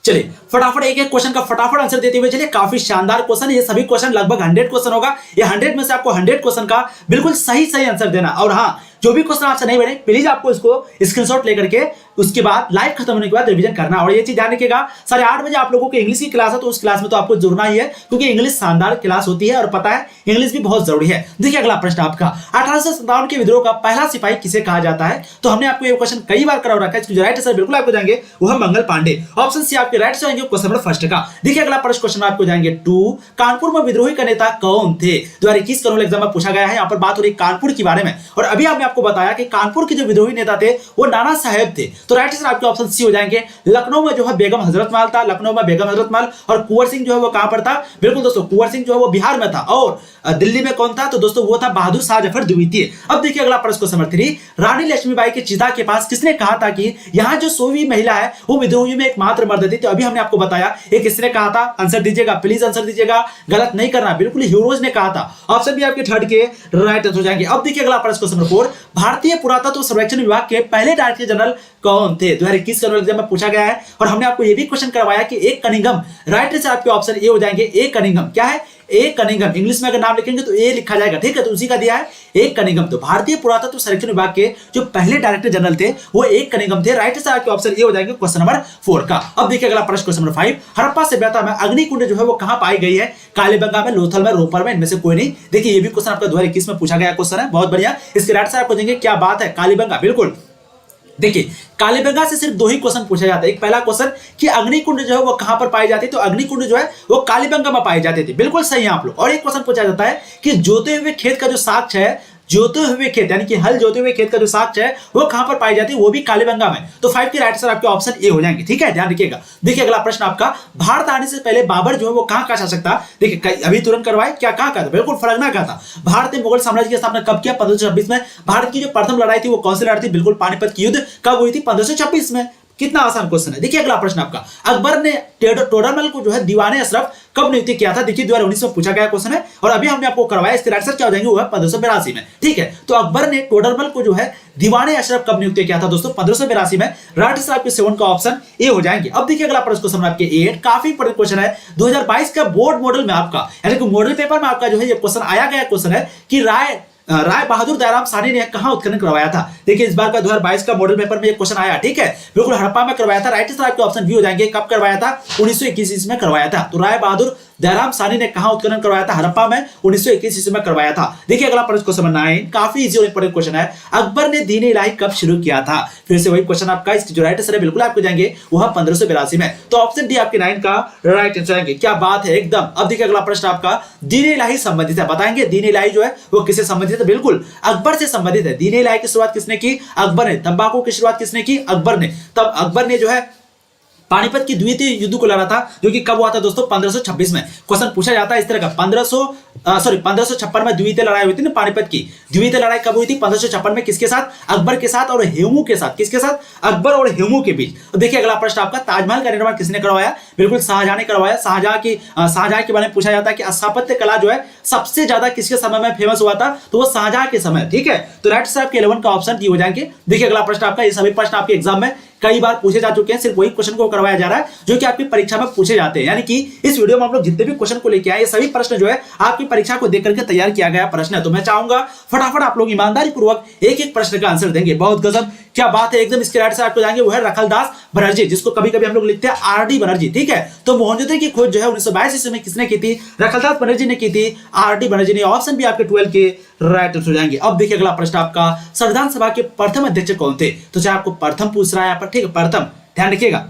चलिए फटाफट एक एक क्वेश्चन का फटाफट आंसर देते हुए चलिए। काफी शानदार क्वेश्चन, ये सभी क्वेश्चन लगभग 100 क्वेश्चन होगा। ये 100 में से आपको 100 क्वेश्चन का बिल्कुल सही आंसर देना। और हाँ, जो भी क्वेश्चन आपसे नहीं बने प्लीज आपको इसको स्क्रीनशॉट लेकर के उसके बाद लाइव खत्म होने के बाद रिवीजन करना। और ये चीज ध्यान रखिएगा 8:30 बजे आप लोगों की इंग्लिश की क्लास है, तो उस क्लास में तो आपको जुड़ना ही है, क्योंकि इंग्लिश शानदार क्लास होती है और पता है इंग्लिश भी बहुत जरूरी है। देखिए अगला प्रश्न आपका 1857 के विद्रोह का पहला सिपाही किसे कहा जाता है? तो हमने आपको ये क्वेश्चन कई बार करा रखा है। इसकी जो राइट आंसर बिल्कुल आपको जाएंगे वो है मंगल पांडे। ऑप्शन सी आपके राइट आंसर आएंगे क्वेश्चन नंबर फर्स्ट का। देखिए अगला प्रश्न क्वेश्चन आपको जाएंगे 2। कानपुर में विद्रोही का नेता कौन थे? 2021 का एग्जाम में पूछा गया है। यहाँ पर बात हो रही कानपुर के बारे में। और अभी हमने आपको बताया कि कानपुर के जो विद्रोही नेता थे वो नाना साहेब थे। तो राइट आंसर आपके ऑप्शन सी हो जाएंगे। लखनऊ में जो है बेगम हजरत महल था, लखनऊ में बेगम हजरत महल। और कुंवर सिंह जो है वो कहां पर था? बिल्कुल दोस्तों कुंवर सिंह जो है वो बिहार में था। और दिल्ली में कौन था? तो दोस्तों वो था बहादुर शाह जफर द्वितीय। अब देखिए अगला प्रश्न क्वेश्चन नंबर 3। रानी लक्ष्मीबाई के चिता के पास किसने कहा था कि यहाँ जो सोवी महिला है वो विद्रोहियों में एकमात्र मर्द थी? तो अभी हमने आपको बताया ये किसने कहा था। आंसर दीजिएगा, प्लीज आंसर दीजिएगा, गलत नहीं करना। बिल्कुल हीरोज ने कहा था। ऑप्शन भी आपके थर्ड के राइट हो जाएंगे। अब देखिए अगला प्रश्न क्वेश्चन नंबर 4। भारतीय पुरातत्व सर्वेक्षण विभाग के पहले डायरेक्टर जनरल कौन थे? 2021 का एग्जाम में पूछा गया है। और हमने आपको ये भी क्वेश्चन करवाया कि ए कनिंघम। राइट आंसर आपके ऑप्शन ए हो जाएंगे। ए कनिंघम क्या है? ए कनिंघम। इंग्लिश में अगर नाम लिखेंगे तो ए लिखा जाएगा, ठीक है। तो उसी का दिया है ए कनिंघम। तो भारतीय पुरातत्व सर्वेक्षण विभाग के जो पहले डायरेक्टर जनरल थे वो ए कनिंघम थे। राइट आंसर आपके ऑप्शन ए हो जाएंगे क्वेश्चन नंबर 4 का। अब देखिए अगला प्रश्न क्वेश्चन नंबर 5। हड़प्पा सभ्यता में अग्निकुंड जो है वो कहां पाई गई है? कालीबंगा में, लोथल में, रोपर में, इनमें से कोई नहीं। देखिए ये भी क्वेश्चन आपका 2021 में पूछा गया क्वेश्चन है। बहुत बढ़िया, इसके राइट आंसर आपको देंगे। क्या बात है, कालीबंगा। बिल्कुल देखिए कालीबंगा से सिर्फ दो ही क्वेश्चन पूछा जाता है। एक पहला क्वेश्चन कि अग्निकुंड जो है वो कहां पर पाई जाती है, तो अग्निकुंड जो है वो कालीबंगा में पाई जाती थी, बिल्कुल सही है आप लोग। और एक क्वेश्चन पूछा जाता है कि जोते हुए खेत का जो साक्ष्य है, जोते हुए खेत यानी कि हल जोते हुए खेत का जो साक्ष्य है वो कहां पर पाई जाती है, वो भी कालीबंगा में। तो 5 के राइट आंसर आपके ऑप्शन ए हो जाएंगे, ठीक है, ध्यान रखिएगा। देखिए अगला प्रश्न आपका, भारत आने से पहले बाबर जो है वो कहां का शासक था। देखिए अभी तुरंत करवाए, क्या कहां का था, बिल्कुल फरगना का था। भारत ने मुगल साम्राज्य की स्थापना कब किया, 1526 में। भारत की जो प्रथम लड़ाई थी वो कौन सी लड़ाई थी, बिल्कुल पानीपत की युद्ध कब हुई थी, 1526 में। कितना आसान क्वेश्चन है। देखिए अगला प्रश्न आपका, अकबर ने टोडरमल को जो है दीवाने अशरफ कब नियुक्त किया था। देखिए 2019 में पूछा गया क्वेश्चन है और अभी हमने आपको करवाया। इसके आंसर क्या हो जाएंगे, वो है 1582 में, ठीक है। तो अकबर ने टोडरमल को जो है दीवाने अशरफ कब नियुक्त किया था दोस्तों, 1582 में। राइट आंसर आपके 7 का ऑप्शन ए हो जाएंगे। अब देखिए अगला प्रश्न क्वेश्चन आपके 8, काफी इंपॉर्टेंट क्वेश्चन है। 2022 का बोर्ड मॉडल में आपका यानी कि मॉडल पेपर में आपका जो है ये क्वेश्चन आया गया क्वेश्चन है कि राय बहादुर दयाराम साहनी ने कहां उत्खनन करवाया था। देखिए इस बार का 2022 का मॉडल पेपर में एक क्वेश्चन आया, ठीक है, बिल्कुल हड़प्पा में करवाया था। राइट आंसर आपके ऑप्शन बी हो जाएंगे। कब करवाया था, 1921 में करवाया था। तो राय बहादुर दयाराम साहनी ने कहां उत्खनन करवाया था, हड़प्पा में 1921 में करवाया था। देखिए अगला प्रश्न क्वेश्चन 9, काफी इजी और इंपॉर्टेंट क्वेश्चन है। अकबर ने दीन इलाही कब शुरू किया था। फिर से वही क्वेश्चन आपका, इसकी जो राइट आंसर है बिल्कुल आपको जाएंगे वो है 1582 में। तो ऑप्शन डी आपके 9 का राइट आंसर आएंगे। क्या बात है एकदम। अब देखिए अगला प्रश्न आपका, दीन इलाही संबंधित है, बताएंगे दीन इलाही जो है वो किससे संबंधित है, बिल्कुल अकबर से संबंधित है। दीन इलाही की शुरुआत किसने की, अकबर ने। तंबाकू की शुरुआत किसने की, अकबर ने। तब अकबर ने जो है पानीपत की द्वितीय युद्ध को लड़ा था, जो कि कब हुआ था दोस्तों, 1526 में। क्वेश्चन पूछा जाता है इस तरह का, 1556 में द्वितीय लड़ाई हुई थी ना पानीपत की। द्वितीय लड़ाई कब हुई थी, 1556 में। किसके साथ, अकबर के साथ और हेमू के साथ। किसके साथ, अकबर और हेमू के बीच। तो देखिए अगला प्रश्न आपका, ताजमहल का निर्माण किसने करवाया, बिल्कुल शाहजहां ने करवाया। शाहजहां के बारे में पूछा जाता है कि स्थापत्य कला जो है सबसे ज्यादा किसके समय में फेमस हुआ था, तो वो शाहजहां के समय, ठीक है। तो राइट आंसर आपके 11 का ऑप्शन डी हो जाएंगे। देखिए अगला प्रश्न आपका, ये सभी प्रश्न आपके एग्जाम में कई बार पूछे जा चुके हैं, सिर्फ वही क्वेश्चन को करवाया जा रहा है जो कि आपकी परीक्षा में पूछे जाते हैं। यानी कि इस वीडियो में हम लोग जितने भी क्वेश्चन को लेके आए, ये सभी प्रश्न जो है आपकी परीक्षा को देख करके तैयार किया गया प्रश्न है। तो मैं चाहूंगा फटाफट आप लोग ईमानदारी पूर्वक एक एक प्रश्न का आंसर देंगे। बहुत गजब, क्या बात है एकदम। इसके राइट से आपको जाएंगे वो है रखलदास बनर्जी, जिसको कभी कभी हम लोग लिखते हैं आरडी बनर्जी, ठीक है। तो मोहनजोदड़ो की खोज जो है 1922 ईस्वी में किसने की थी, रखलदास बनर्जी ने की थी, आरडी बनर्जी ने। ऑप्शन भी आपके 12 के राइट आंसर हो जाएंगे। अब देखिए अगला प्रश्न आपका, संविधान सभा के प्रथम अध्यक्ष कौन थे। तो चाहे आपको प्रथम पूछ रहा है यहाँ पर, ठीक है, प्रथम, ध्यान रखिएगा।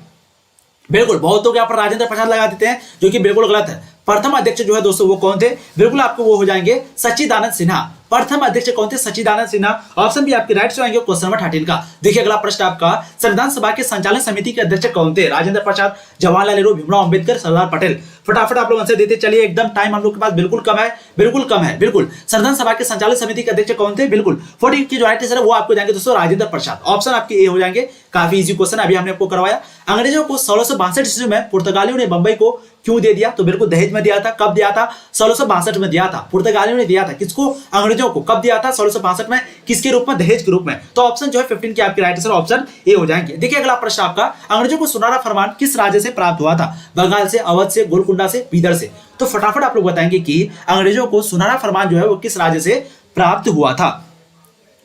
बिल्कुल बहुत लोग यहाँ पर राजेंद्र प्रसाद लगा देते हैं, जो कि बिल्कुल गलत है। प्रथम अध्यक्ष जो है दोस्तों वो कौन थे, बिल्कुल आपको वो हो जाएंगे सच्चिदानंद सिन्हा। प्रथम अध्यक्ष कौन थे, सच्चिदानंद सिन्हा। ऑप्शन भी आपके राइट से आएंगे क्वेश्चन नंबर 13 का। देखिए अगला प्रश्न आपका, संविधान सभा के संचालन समिति के अध्यक्ष कौन थे, राजेंद्र प्रसाद, जवाहरलाल नेहरू, भीमराव अंबेडकर, सरदार पटेल। फटाफट आप लोग आंसर देते चलिए, एकदम टाइम हम लोग के पास बिल्कुल कम है, बिल्कुल कम है, बिल्कुल। संविधान सभा के संचालन समिति के अध्यक्ष कौन थे, बिल्कुल 40 की जो राइट आंसर है वो आपको जाएंगे दोस्तों राजेंद्र प्रसाद। ऑप्शन आपके ए हो जाएंगे। काफी इजी क्वेश्चन अभी हमने आपको करवाया। अंग्रेजों को 1662 ईस्वी में पुर्तगालियों ने बंबई को क्यों दे दिया, तो बिल्कुल दहेज में दिया था। कब दिया था, 1662 में दिया था। पुर्तगालियों ने दिया था किसको, अंग्रेजों को। कब दिया था, 1662 में। किसके रूप में, दहेज के रूप में। तो ऑप्शन जो है 15 की आपकी राइट आंसर ऑप्शन ए हो जाएंगे। देखिए अगला प्रश्न आपका, अंग्रेजों को सुनहरा फरमान किस राज्य से प्राप्त हुआ था, बंगाल से, अवध से, गोलकुंडा से, बीदर से। तो फटाफट आप लोग बताएंगे कि अंग्रेजों को सुनहरा फरमान जो है वो किस राज्य से प्राप्त हुआ था।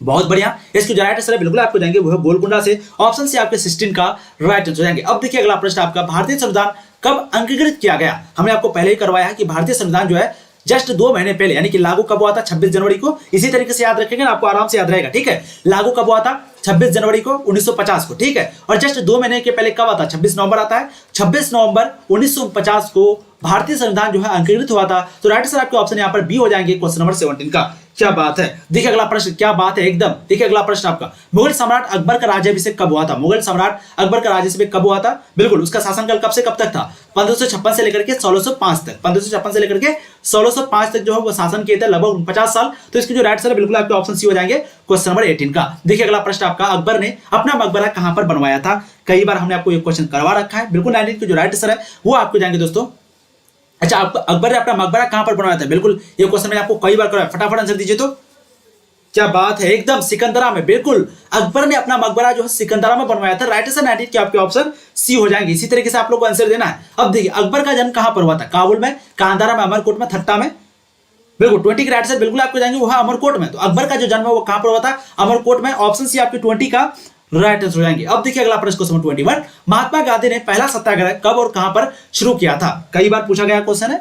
बहुत बढ़िया, इसकी जो राइट आंसर है बिल्कुल आपको जाएंगे वो है गोलकुंडा से। ऑप्शन से आपके 16 का राइट आंसर जाएंगे। अब देखिए अगला प्रश्न आपका, भारतीय संविधान कब अंगीकृत किया गया। हमने आपको पहले ही करवाया है कि भारतीय संविधान जो है जस्ट 2 महीने पहले यानी कि लागू कब हुआ था, 26 जनवरी को। इसी तरीके से याद रखेंगे ना, आपको आराम से याद रहेगा, ठीक है। लागू कब हुआ था, 26 जनवरी को 1950 को, ठीक है। और जस्ट 2 महीने के पहले कब आता है, 26 नवंबर आता है। 26 नवंबर 1949 को भारतीय संविधान जो है अंगीकृत हुआ था। तो राइट आंसर आपके ऑप्शन यहाँ पर बी हो जाएंगे क्वेश्चन नंबर 17 का। क्या बात है। देखिए अगला प्रश्न, क्या बात है एकदम। देखिए अगला प्रश्न आपका, मुगल सम्राट अकबर का राज्याभिषेक कब हुआ था। मुगल सम्राट अकबर का राज्याभिषेक कब हुआ था, बिल्कुल उसका शासनकाल कब से कब तक था, 1556 से लेकर के 1605 तक। 1556 से लेकर के 1605 तक जो है वो शासन किए थे, लगभग 50 साल। तो इसकी जो राइट आंसर है बिल्कुल आपके ऑप्शन सी हो जाएंगे क्वेश्चन नंबर 18 का। देखिए अगला प्रश्न आपका, अकबर ने अपना मकबरा कहां पर बनवाया था। कई बार हमने आपको ये क्वेश्चन करवा रखा है। बिल्कुल 19 की जो राइट आंसर है वो आपको जाएंगे दोस्तों। अच्छा, अकबर ने अपना मकबरा कहां पर बनवाया था, बिल्कुल ये क्वेश्चन मैंने आपको कई बार करवाया। फटाफट आंसर दीजिए। तो क्या बात है एकदम, सिकंदरा में। बिल्कुल अकबर ने अपना मकबरा जो है सिकंदरा में बनवाया था। राइट आंसर 19 के आपके ऑप्शन सी हो जाएंगे। इसी तरीके से आप लोग को आंसर देना है। अब देखिए अकबर का जन्म कहां पर हुआ था, काबुल में, कांधारा में, अमरकोट में, थट्टा में। बिल्कुल 20 के राइट आंसर बिल्कुल आपको जाएंगे वो है अमरकोट में। तो अकबर का जो जन्म है वो कहां पर हुआ था, अमरकोट में। ऑप्शन सी आपके 20 का राइट आंसर हो जाएंगे। अब देखिए अगला प्रश्न क्वेश्चन 21, महात्मा गांधी ने पहला सत्याग्रह कब और कहां पर शुरू किया था। कई बार पूछा गया क्वेश्चन है।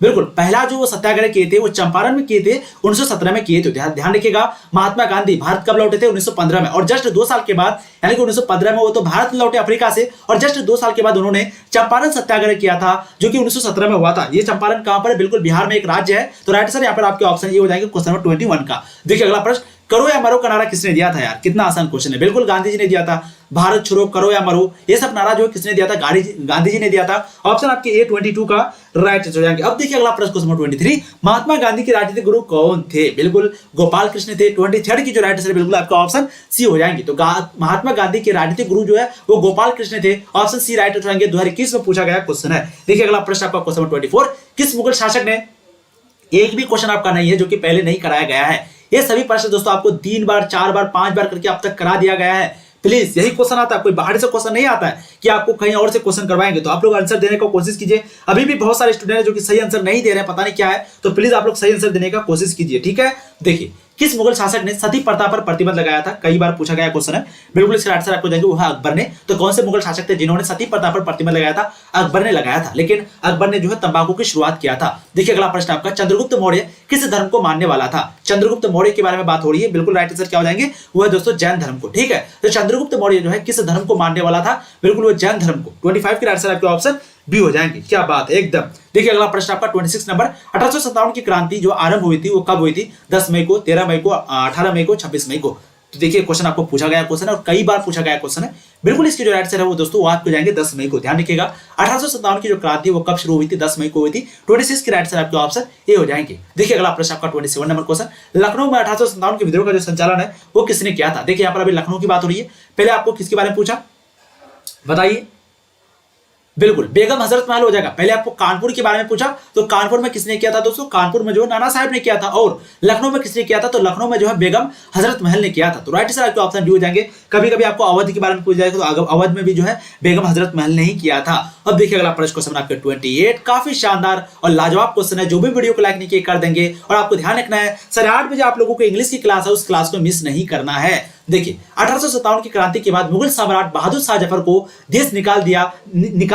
बिल्कुल, पहला जो वो सत्याग्रह किए थे वो चंपारण में किए थे, 1917 में किए थे। ध्यान रखिएगा, महात्मा गांधी भारत कब लौटे थे? 1915 में। और जस्ट 2 साल के बाद यानी कि 1915 में वो तो भारत लौटे अफ्रीका से, और जस्ट 2 साल के बाद उन्होंने चंपारण सत्याग्रह किया था जो कि 1917 में हुआ था। ये चंपारण कहां पर है? बिल्कुल बिहार में एक राज्य है। तो राइट सर यहाँ पर आपके ऑप्शन ये हो जाएंगे क्वेश्चन नंबर 21 का। देखिए अगला प्रश्न, करो या मरो का नारा किसने दिया था यार? कितना आसान क्वेश्चन है। बिल्कुल गांधी जी ने दिया था। भारत छोड़ो, करो या मरो, ये सब नारा जो किसने दिया था? गांधी जी ने दिया था। ऑप्शन आपके ए 22 का राइट हो जाएंगे। अब देखिए अगला प्रश्न क्वेश्चन नंबर 23, महात्मा गांधी के राजनीतिक गुरु कौन थे? बिल्कुल गोपाल कृष्ण थे। 23 की जो राइट आंसर बिल्कुल आपका ऑप्शन सी हो जाएंगे। तो महात्मा गांधी के राजनीतिक गुरु जो है वो गोपाल कृष्ण थे। ऑप्शन सी राइट हो जाएंगे। 2021 में पूछा गया क्वेश्चन है। देखिए अगला प्रश्न आपका क्वेश्चन नंबर 24, किस मुगल शासक ने, एक भी क्वेश्चन आपका नहीं है जो कि पहले नहीं कराया गया है। ये सभी प्रश्न दोस्तों आपको 3 बार 4 बार 5 बार करके अब तक करा दिया गया है। प्लीज यही क्वेश्चन आता है, कोई बाहर से क्वेश्चन नहीं आता है कि आपको कहीं और से क्वेश्चन करवाएंगे। तो आप लोग आंसर देने का कोशिश कीजिए। अभी भी बहुत सारे स्टूडेंट हैं जो कि सही आंसर नहीं दे रहे हैं, पता नहीं क्या है। तो प्लीज आप लोग सही आंसर देने का कोशिश कीजिए, ठीक है। देखिए, किस मुगल शासक ने सती प्रथा पर प्रतिबंध लगाया था? कई बार पूछा गया क्वेश्चन है। बिल्कुल इसका आंसर आपको देंगे, वो है अकबर ने। तो कौन से मुगल शासक थे जिन्होंने सती प्रथा पर प्रतिबंध लगाया था? अकबर ने लगाया था। लेकिन अकबर ने जो है तंबाकू की शुरुआत किया था। देखिए अगला प्रश्न आपका, चंद्रगुप्त मौर्य किस धर्म को मानने वाला था? चंद्रगुप्त मौर्य के बारे में बात हो रही है। बिल्कुल राइट आंसर क्या हो जाएंगे? वो है दोस्तों जैन धर्म को, ठीक है। तो चंद्रगुप्त मौर्य जो है किस धर्म को मानने वाला था? बिल्कुल वो जैन धर्म को। 25 के आंसर आपके ऑप्शन बी हो जाएंगे। क्या बात है एकदम। देखिए अगला प्रश्न आपका 26 नंबर, 1857 की क्रांति जो आरंभ हुई थी वो कब हुई थी? 10 मई को, 13 मई को, 18 मई को, 26 मई को। तो देखिए क्वेश्चन आपको पूछा गया क्वेश्चन है और कई बार पूछा गया क्वेश्चन है। बिल्कुल इसकी जो राइट आंसर है वो दोस्तों वो आपको जाएंगे 10 मई को। ध्यान रखिएगा, 1857 की जो क्रांति वो कब शुरू हुई थी? 10 मई को हुई थी। 26 की राइट आंसर आपके ऑप्शन ए हो जाएंगे। देखिए अगला प्रश्न आपका 27 नंबर क्वेश्चन, लखनऊ में 1857 के विद्रोह का जो संचालन है वो किसने किया था? देखिए यहाँ पर अभी लखनऊ की बात हो रही है। पहले आपको किसके बारे में पूछा बताइए? बिल्कुल बेगम हजरत महल हो जाएगा। पहले आपको कानपुर के बारे में पूछा, तो कानपुर में किसने किया था दोस्तों? कानपुर में जो नाना साहब ने किया था। और लखनऊ में किसने किया था? तो लखनऊ में जो है बेगम हजरत महल ने किया था। तो राइट आंसर आपके ऑप्शन डी हो जाएंगे। कभी कभी आपको अवध के बारे में पूछ जाएगा, तो अवध में भी जो है बेगम हजरत महल ने ही किया था। अब देखिए अगला प्रश्न क्वेश्चन आपके 28, काफी शानदार और लाजवाब क्वेश्चन है। जो भी वीडियो को लाइक नहीं किए कर देंगे। और आपको ध्यान रखना है 8:30 बजे आप लोगों को इंग्लिश की क्लास है, उस क्लास को मिस नहीं करना है। देखिए 1857 की क्रांति के बाद मुगल सम्राट बहादुर शाह जफर को देश निकाल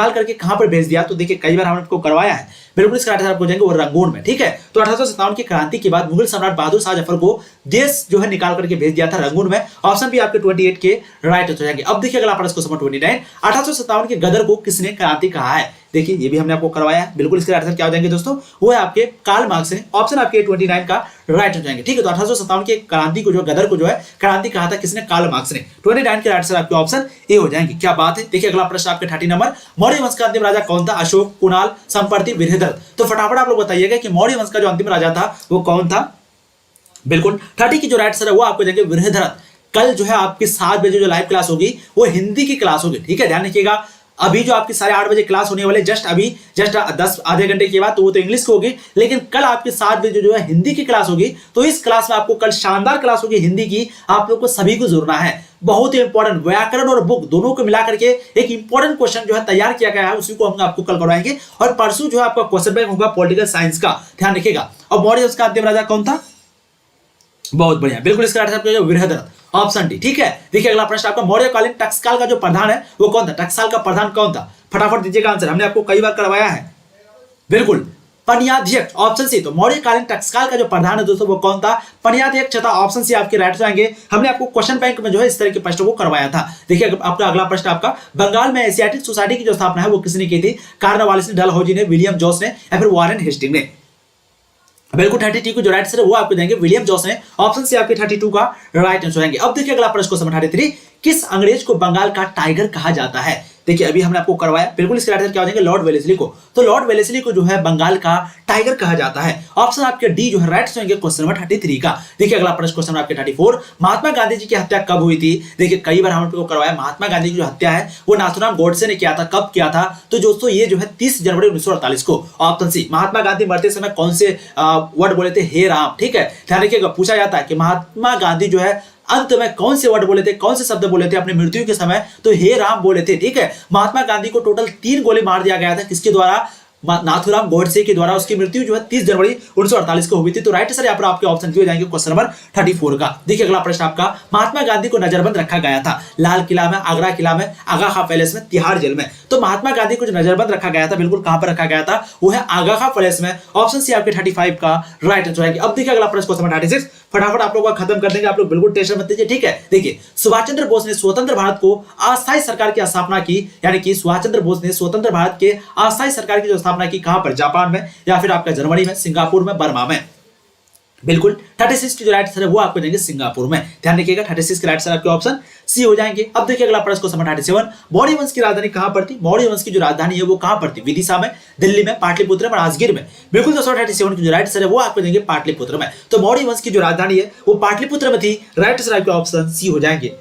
करके कहां पर भेज दिया? तो देखिए कई बार हमने आपको करवाया है। बिल्कुल इसका आंसर आपको जाएंगे वो रंगून में, ठीक है। तो 1857 की क्रांति के बाद मुगल सम्राट बहादुर शाह जफर को देश जो है निकाल करके भेज दिया था रंगून में। ऑप्शन भी आपके 28 के राइट हो जाएंगे। अब देखिए अगला प्रश्न क्वेश्चन 29, 1857 के गदर को किसने क्रांति कहा है? देखिए ये भी हमने आपको करवाया है। बिल्कुल इसका आंसर क्या हो जाएंगे दोस्तों? वो है आपके कार्ल मार्क्स ने। ऑप्शन आपके 29 का राइट हो जाएंगे, ठीक है। तो 1857 के क्रांति को जो गदर को जो है क्रांति कहा था किसने? कार्ल मार्क्स ने। 29 के आंसर आपके ऑप्शन ए हो जाएंगे। क्या बात है। देखिए अगला प्रश्न आपके 30 नंबर, मौर्य वंश का अंतिम राजा कौन था? अशोक, कुणाल, संपर्ति, बृहद्रथ। तो फटाफट आप लोग बताइएगा कि मौर्य वंश का जो अंतिम राजा था वो कौन था? बिल्कुल 30 की जो राइट आंसर है वो आपको जाएंगे बृहद्रथ। कल जो है आपकी 7 बजे जो लाइव क्लास होगी वो हिंदी की क्लास होगी, ठीक है। ध्यान रखिएगा, अभी जो आपकी 8:30 बजे क्लास होने वाले जस्ट 10 आधे घंटे के बाद, तो वो तो इंग्लिश की होगी। लेकिन कल आपकी 7 बजे जो है हिंदी की क्लास होगी। तो इस क्लास में आपको कल शानदार क्लास होगी हिंदी की। आप लोग को सभी को जुड़ना है। बहुत ही इंपॉर्टेंट व्याकरण और बुक दोनों को मिला करके एक इंपॉर्टेंट क्वेश्चन जो है तैयार किया गया है, उसी को हम आपको कल करवाएंगे। और परसों जो है आपका क्वेश्चन बैंक होगा पॉलिटिकल साइंस का, ध्यान रखिएगा। और मौर्य वंश का अंतिम राजा कौन था? बहुत बढ़िया, बिल्कुल इसका आंसर बृहद्रथ, ऑप्शन डी, ठीक है। देखिए अगला प्रश्न आपका, मौर्यकालीन टकसाल का जो प्रधान है वो कौन था? टकसाल का प्रधान कौन था? फटाफट दीजिएगा आंसर, हमने आपको कई बार करवाया है। बिल्कुल पन्याध्यक्ष, ऑप्शन सी। तो मौर्यकालीन टकसाल का जो प्रधान है दोस्तों वो कौन था? पन्याध्यक्ष था। ऑप्शन सी आपके राइट जाएंगे। हमने आपको क्वेश्चन बैंक में जो है इस तरह के प्रश्नों को करवाया था। देखिए आपका अगला प्रश्न आपका, बंगाल में एशियाटिक सोसाइटी की जो स्थापना है वो किसने की थी? कार्नवालिस ने, डलहौजी ने, विलियम जोस ने या फिर वारेन हेस्टिंग ने? बिल्कुल 32 को जो राइट आंसर है वो आपको देंगे विलियम जोस ने। ऑप्शन सी आपके 32 का राइट आंसर आएंगे। अब देखिए अगला प्रश्न क्वेश्चन 33, किस अंग्रेज को बंगाल का टाइगर कहा जाता है? देखिए अभी हमने आपको करवाया। बिल्कुल इसके राइट आंसर क्या हो जाएंगे? लॉर्ड वेलेस्ली को। तो लॉर्ड वेलेस्ली को जो है बंगाल का टाइगर कहा जाता है। ऑप्शन आपके डी जो है राइट आंसर होंगे क्वेश्चन नंबर 33 का। देखिए अगला प्रश्न क्वेश्चन आपके 34, महात्मा गांधी जी की हत्या कब हुई थी? देखिए कई बार हमने आपको करवाया। महात्मा गांधी की जो हत्या है वो नाथुराम गोडसे ने किया था। कब किया था? तो दोस्तों ये जो है 30 जनवरी 1948 को। ऑप्शन सी, महात्मा गांधी मरते समय कौन से वर्ड बोले थे? हे राम, ठीक है। ध्यान रखिएगा, पूछा जाता है कि महात्मा गांधी जो है अंत में कौन से वर्ड बोले थे, कौन से शब्द बोले थे अपनी मृत्यु के समय? तो हे राम बोले थे, ठीक है। महात्मा गांधी को टोटल 3 गोली मार दिया गया था। किसके द्वारा? नाथुराम गोडसे के द्वारा उसकी मृत्यु जो है 30 जनवरी 1948 को हुई थी। तो राइट आंसर यहाँ पर आपके ऑप्शन हो जाएंगे क्वेश्चन नंबर 34 का। देखिए अगला प्रश्न आपका, महात्मा गांधी को नजरबंद रखा गया था लाल किला में, आगरा किला में, आगा खां पैलेस में, तिहाड़ जेल में। तो महात्मा गांधी को जो नजरबंद रखा गया था बिल्कुल कहां पर रखा गया था, वो है आगा खां पैलेस में। ऑप्शन सी आपके 35 का राइट आंसर आएगा। अब देखिए अगला प्रश्न क्वेश्चन नंबर 36, फटाफट आप लोगों का खत्म कर देंगे, आप लोग बिल्कुल टेंशन मत लीजिए, ठीक है। देखिए सुभाष चंद्र बोस ने स्वतंत्र भारत को अस्थायी सरकार की स्थापना की, यानी कि सुभाष चंद्र बोस ने स्वतंत्र भारत के अस्थायी सरकार की जो स्थापना की कहां पर, जापान में या फिर आपका जर्मनी में, सिंगापुर में, बर्मा में। बिल्कुल 36 की जो राइट आंसर है वो आपको देंगे सिंगापुर में। ध्यान रखिएगा 36 के राइट आंसर आपके ऑप्शन सी हो जाएंगे। अब देखिए अगला प्रश्न क्वेश्चन 37, मौर्य वंश की राजधानी कहां पर थी? मौर्य वंश की जो राजधानी है वो कहां पर थी? विदिशा में, दिल्ली में, पाटलिपुत्र में, राजगीर में। बिल्कुल दोस्तों 37 की जो राइट आंसर है वो आपको देंगे पाटलिपुत्र में। तो मौर्य वंश की जो राजधानी है वो पाटलिपुत्र में थी। राइट आंसर आपके ऑप्शन सी हो जाएंगे।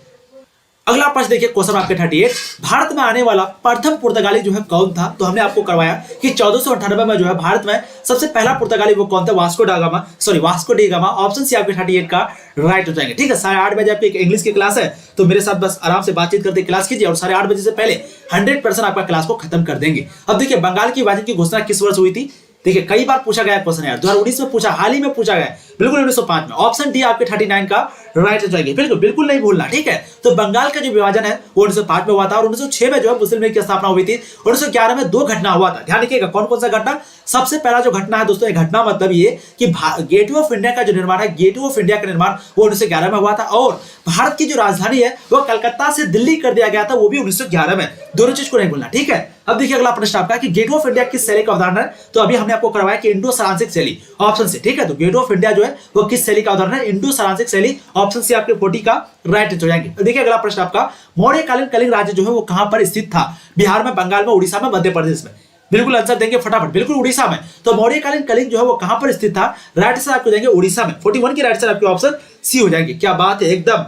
अगला प्रश्न देखिए क्वेश्चन आपके 38, भारत में आने वाला प्रथम पुर्तगाली जो है कौन था? तो हमने आपको करवाया कि 1498 में जो है भारत में सबसे पहला पुर्तगाली वो कौन था? Vasco da Gama. Option C आपके 38 का राइट हो जाएंगे, ठीक है। 8:30 बजे आपकी इंग्लिश की क्लास है, तो मेरे साथ बस आराम से बातचीत करते क्लास कीजिए और 8:30 बजे से पहले 100% आपका क्लास को खत्म कर देंगे। अब देखिए बंगाल की आजादी की घोषणा किस वर्ष हुई थी? देखिए कई बार पूछा गया क्वेश्चन यार, 2019 में पूछा, हाल ही में पूछा गया, बिल्कुल 1905 में। ऑप्शन डी आपके 39 का राइट आंसर आएगा, बिल्कुल नहीं भूलना, ठीक है। तो बंगाल का जो विभाजन है वो 1905 में हुआ था और 1906 में जो है मुस्लिम लीग की स्थापना हुई थी। 1911 में 2 घटना हुआ था। ध्यान रखिएगा कौन कौन सा घटना। सबसे पहला जो घटना है दोस्तों, ये घटना मतलब ये कि गेटवे ऑफ इंडिया का जो निर्माण है, गेटवे ऑफ इंडिया का निर्माण वो 1911 में हुआ था और भारत की जो राजधानी है वो कलकत्ता से दिल्ली कर दिया गया था, वो भी 1911 में। दोनों चीज को नहीं भूलना, ठीक है। अब देखिए अगला प्रश्न आपका कि गेटवे ऑफ इंडिया किस शैली का उदाहरण है? तो अभी हमने आपको करवाया कि इंडो सरांसिक शैली, ऑप्शन से, ठीक है। तो गेटवे ऑफ इंडिया जो है वो किस शैली का उदाहरण है? इंडो सरांसिक शैली। ऑप्शन सी आपके 40 का राइट आंसर हो जाएंगे। देखिए अगला प्रश्न आपका, मौर्यकालीन कलिंग राज्य जो है वो कहां पर स्थित था? बिहार में, बंगाल में, उड़ीसा में, मध्य प्रदेश में। बिल्कुल आंसर देंगे फटाफट, बिल्कुल उड़ीसा में। तो मौर्यकालीन कलिंग जो है वो कहां पर स्थित था? राइट आंसर आपको देंगे उड़ीसा में। 41 की राइट आंसर आपके ऑप्शन सी हो जाएंगे। क्या बात है, एकदम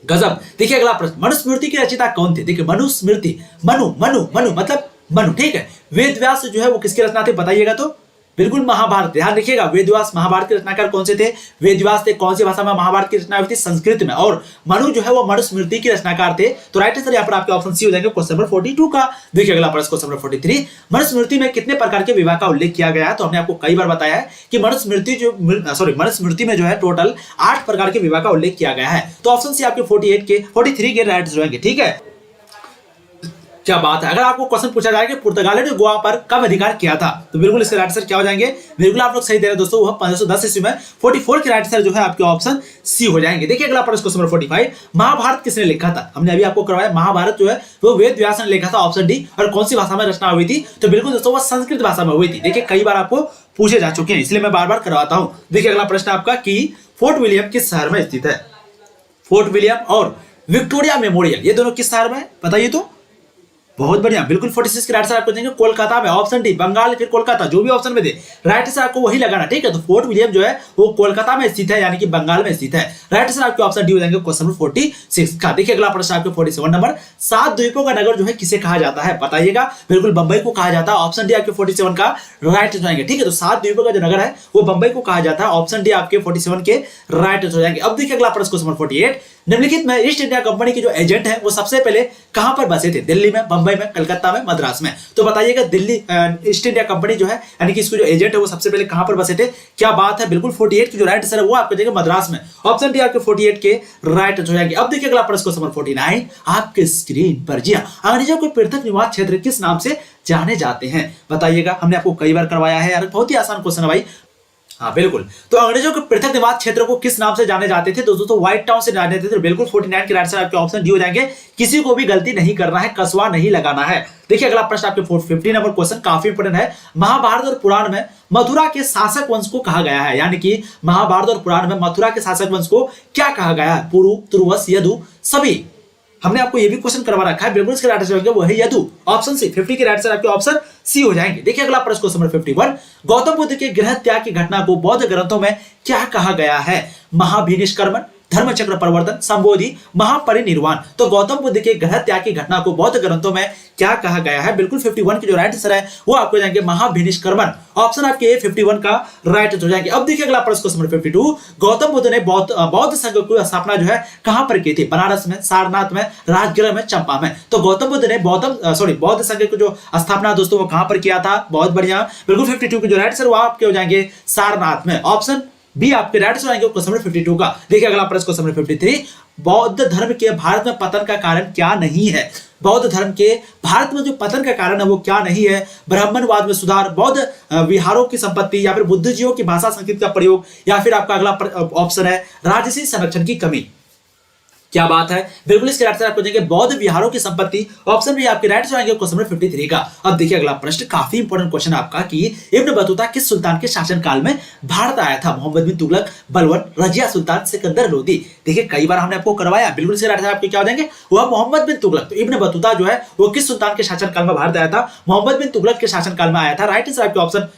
गजब। देखिए अगला प्रश्न, मनुस्मृति के रचयिता कौन थे? देखिए मनुस्मृति, मनु मतलब मनु, ठीक है। वेद व्यास जो है वो किसकी रचना थे बताइएगा? तो बिल्कुल महाभारत। ध्यान रखिएगा वेद व्यास महाभारत के रचनाकार कौन से थे? वेद व्यास थे। कौन सी भाषा में महाभारत की रचना हुई थी? संस्कृत में। और मनु जो है वो मनुस्मृति के रचनाकार थे। तो राइट आंसर यहाँ पर आपके ऑप्शन सी हो जाएंगे क्वेश्चन नंबर 42 का। देखिए अगला प्रश्न क्वेश्चन नंबर 43, मनुस्मृति में कितने प्रकार के विवाह का उल्लेख किया गया है? तो हमने आपको कई बार बताया है कि मनुस्मृति में जो है टोटल 8 प्रकार के विवाह का उल्लेख किया गया है। तो ऑप्शन सी आपके 43 के राइट आंसर होंगे, ठीक है। क्या बात है। अगर आपको क्वेश्चन पूछा जाए कि पुर्तगालियों ने गोवा पर कब अधिकार किया था, तो बिल्कुल इसके राइट आंसर क्या हो जाएंगे? बिल्कुल आप लोग सही दे रहे हैं दोस्तों, वह 1510 ईस्वी में। 44 के राइट आंसर जो है आपके ऑप्शन सी हो जाएंगे। देखिए अगला प्रश्न क्वेश्चन नंबर 45, महाभारत किसने लिखा था? हमने अभी आपको करवाया महाभारत जो है वो वेद व्यास ने लिखा था, ऑप्शन डी। और कौन सी भाषा में रचना हुई थी? तो बिल्कुल दोस्तों वह संस्कृत भाषा में हुई थी। देखिए कई बार आपको पूछे जा चुके हैं, इसलिए मैं बार बार करवाता हूं। देखिए अगला प्रश्न आपका कि फोर्ट विलियम किस शहर में स्थित है? फोर्ट विलियम और विक्टोरिया मेमोरियल ये दोनों किस शहर में बताइए? तो बहुत बढ़िया, बिल्कुल 46 के राइट आंसर आपको देंगे कोलकाता में। ऑप्शन डी, बंगाल फिर कोलकाता, जो भी ऑप्शन में दे राइट आंसर आपको वही लगाना, ठीक है। तो फोर्ट विलियम जो है वो कोलकाता में स्थित है, यानी कि बंगाल में स्थित है। राइट आंसर आपके ऑप्शन डी हो जाएंगे क्वेश्चन नंबर 46 का। देखिए अगला प्रश्न आपके 47 नंबर, 7 द्वीपों का नगर जो है किसे कहा जाता है बताइएगा? बिल्कुल बंबई को कहा जाता है। ऑप्शन डी आपके 47 का राइट आंसर आएंगे, ठीक है। तो 7 द्वीपों का जो नगर है वो बंबई को कहा जाता है। ऑप्शन डी आपके 47 के राइट आंसर जाएंगे। अब देखिए अगला प्रश्न क्वेश्चन नंबर 48, निम्नलिखित में ईस्ट इंडिया कंपनी के जो एजेंट हैं वो सबसे पहले कहां पर बसे थे? दिल्ली में, बंबई में, कलकत्ता में, मद्रास में। तो बताइएगा दिल्ली ईस्ट इंडिया कंपनी जो है यानी कि इसको जो एजेंट है वो सबसे पहले कहां पर बसे थे? क्या बात है, बिल्कुल 48 की जो राइट आंसर है वो आपको देगा मद्रास में। ऑप्शन डी आपके 48 के राइट आंसर हो जाएंगे। अब देखिए अगला प्रश्न क्वेश्चन नंबर 49 आपके स्क्रीन पर। जी हां, अंग्रेजों के पृथक निवास क्षेत्र किस नाम से जाने जाते हैं बताइएगा? हमने आपको कई बार करवाया है यार, बहुत ही आसान क्वेश्चन है भाई। हाँ बिल्कुल, तो अंग्रेजों के पृथक निवास क्षेत्र को किस नाम से जाने जाते थे? दोस्तों व्हाइट टाउन से जाने जाते थे। बिल्कुल 49 के राइट आंसर आपके ऑप्शन डी हो जाएंगे। किसी को भी गलती नहीं करना है, कसवा नहीं लगाना है। देखिए अगला प्रश्न आपके 50 नंबर क्वेश्चन काफी इंपोर्टेंट है। महाभारत और पुराण में मथुरा के शासक वंश को कहा गया है, यानी कि महाभारत और पुराण में मथुरा के शासक वंश को क्या कहा गया है? पुरु, तुर्वस, यदु, सभी। हमने आपको ये भी क्वेश्चन करवा रखा है। बिल्कुल इसके राइट आंसर होंगे वो है यदु। ऑप्शन सी 50 के राइट आंसर आपके ऑप्शन सी हो जाएंगे। देखिए अगला प्रश्न क्वेश्चन नंबर 51, गौतम बुद्ध के गृह त्याग की घटना को बौद्ध ग्रंथों में क्या कहा गया है? महाभिनिष्क्रमण, धर्म चक्र परिवर्तन, संबोधि, महापरिनिर्वाण। तो गौतम बुद्ध के ग्रह त्याग की घटना को बौद्ध ग्रंथों में क्या कहा गया है? बिल्कुल 51 की जो राइट आंसर है वो आपको जाएंगे महाभिनिष्क्रमण। ऑप्शन आपके ए 51 का राइट हो जाएंगे। अब देखिए अगला प्रश्न, क्वेश्चन नंबर 52, गौतम बुद्ध ने बौद्ध संघ की स्थापना जो है कहां पर की थी? बनारस में, सारनाथ में, राजगृह में, चंपा में। तो गौतम बुद्ध ने बौद्ध संघ की जो स्थापना दोस्तों वो कहां पर किया था? बहुत बढ़िया, बिल्कुल 52 की जो राइट आंसर वो आपके हो जाएंगे सारनाथ में। ऑप्शन बी आपके राइट आंसर आएंगे क्वेश्चन नंबर 52 का। देखिए अगला प्रश्न, क्वेश्चन नंबर 53, बौद्ध धर्म के भारत में पतन का कारण क्या नहीं है? बौद्ध धर्म के भारत में जो पतन का कारण है वो क्या नहीं है? ब्राह्मणवाद में सुधार, बौद्ध विहारों की संपत्ति, या फिर बुद्धिजीवियों की भाषा संस्कृति का प्रयोग, या फिर आपका अगला ऑप्शन है राजसी संरक्षण की कमी। क्या बात है, बिल्कुल इसके राइट आंसर आपको देंगे बौद्ध विहारों की संपत्ति। ऑप्शन भी आपके राइट आंसर आएंगे क्वेश्चन नंबर 53 का। अब देखिए अगला प्रश्न, काफी इंपॉर्टेंट क्वेश्चन आपका कि इब्न बतूता किस सुल्तान के शासनकाल में भारत आया था? मोहम्मद बिन तुगलक, बलवन, रजिया सुल्तान, सिकंदर लोदी। देखिए कई बार हमने आपको करवाया, बिल्कुल इसके राइट आंसर आपके क्या हो जाएंगे? वह मोहम्मद बिन तुगलक। तो इब्न बतूता जो है वो किस सुल्तान के शासनकाल में भारत आया था? मोहम्मद बिन तुगलक के शासनकाल में आया था। राइट आंसर आपके ऑप्शन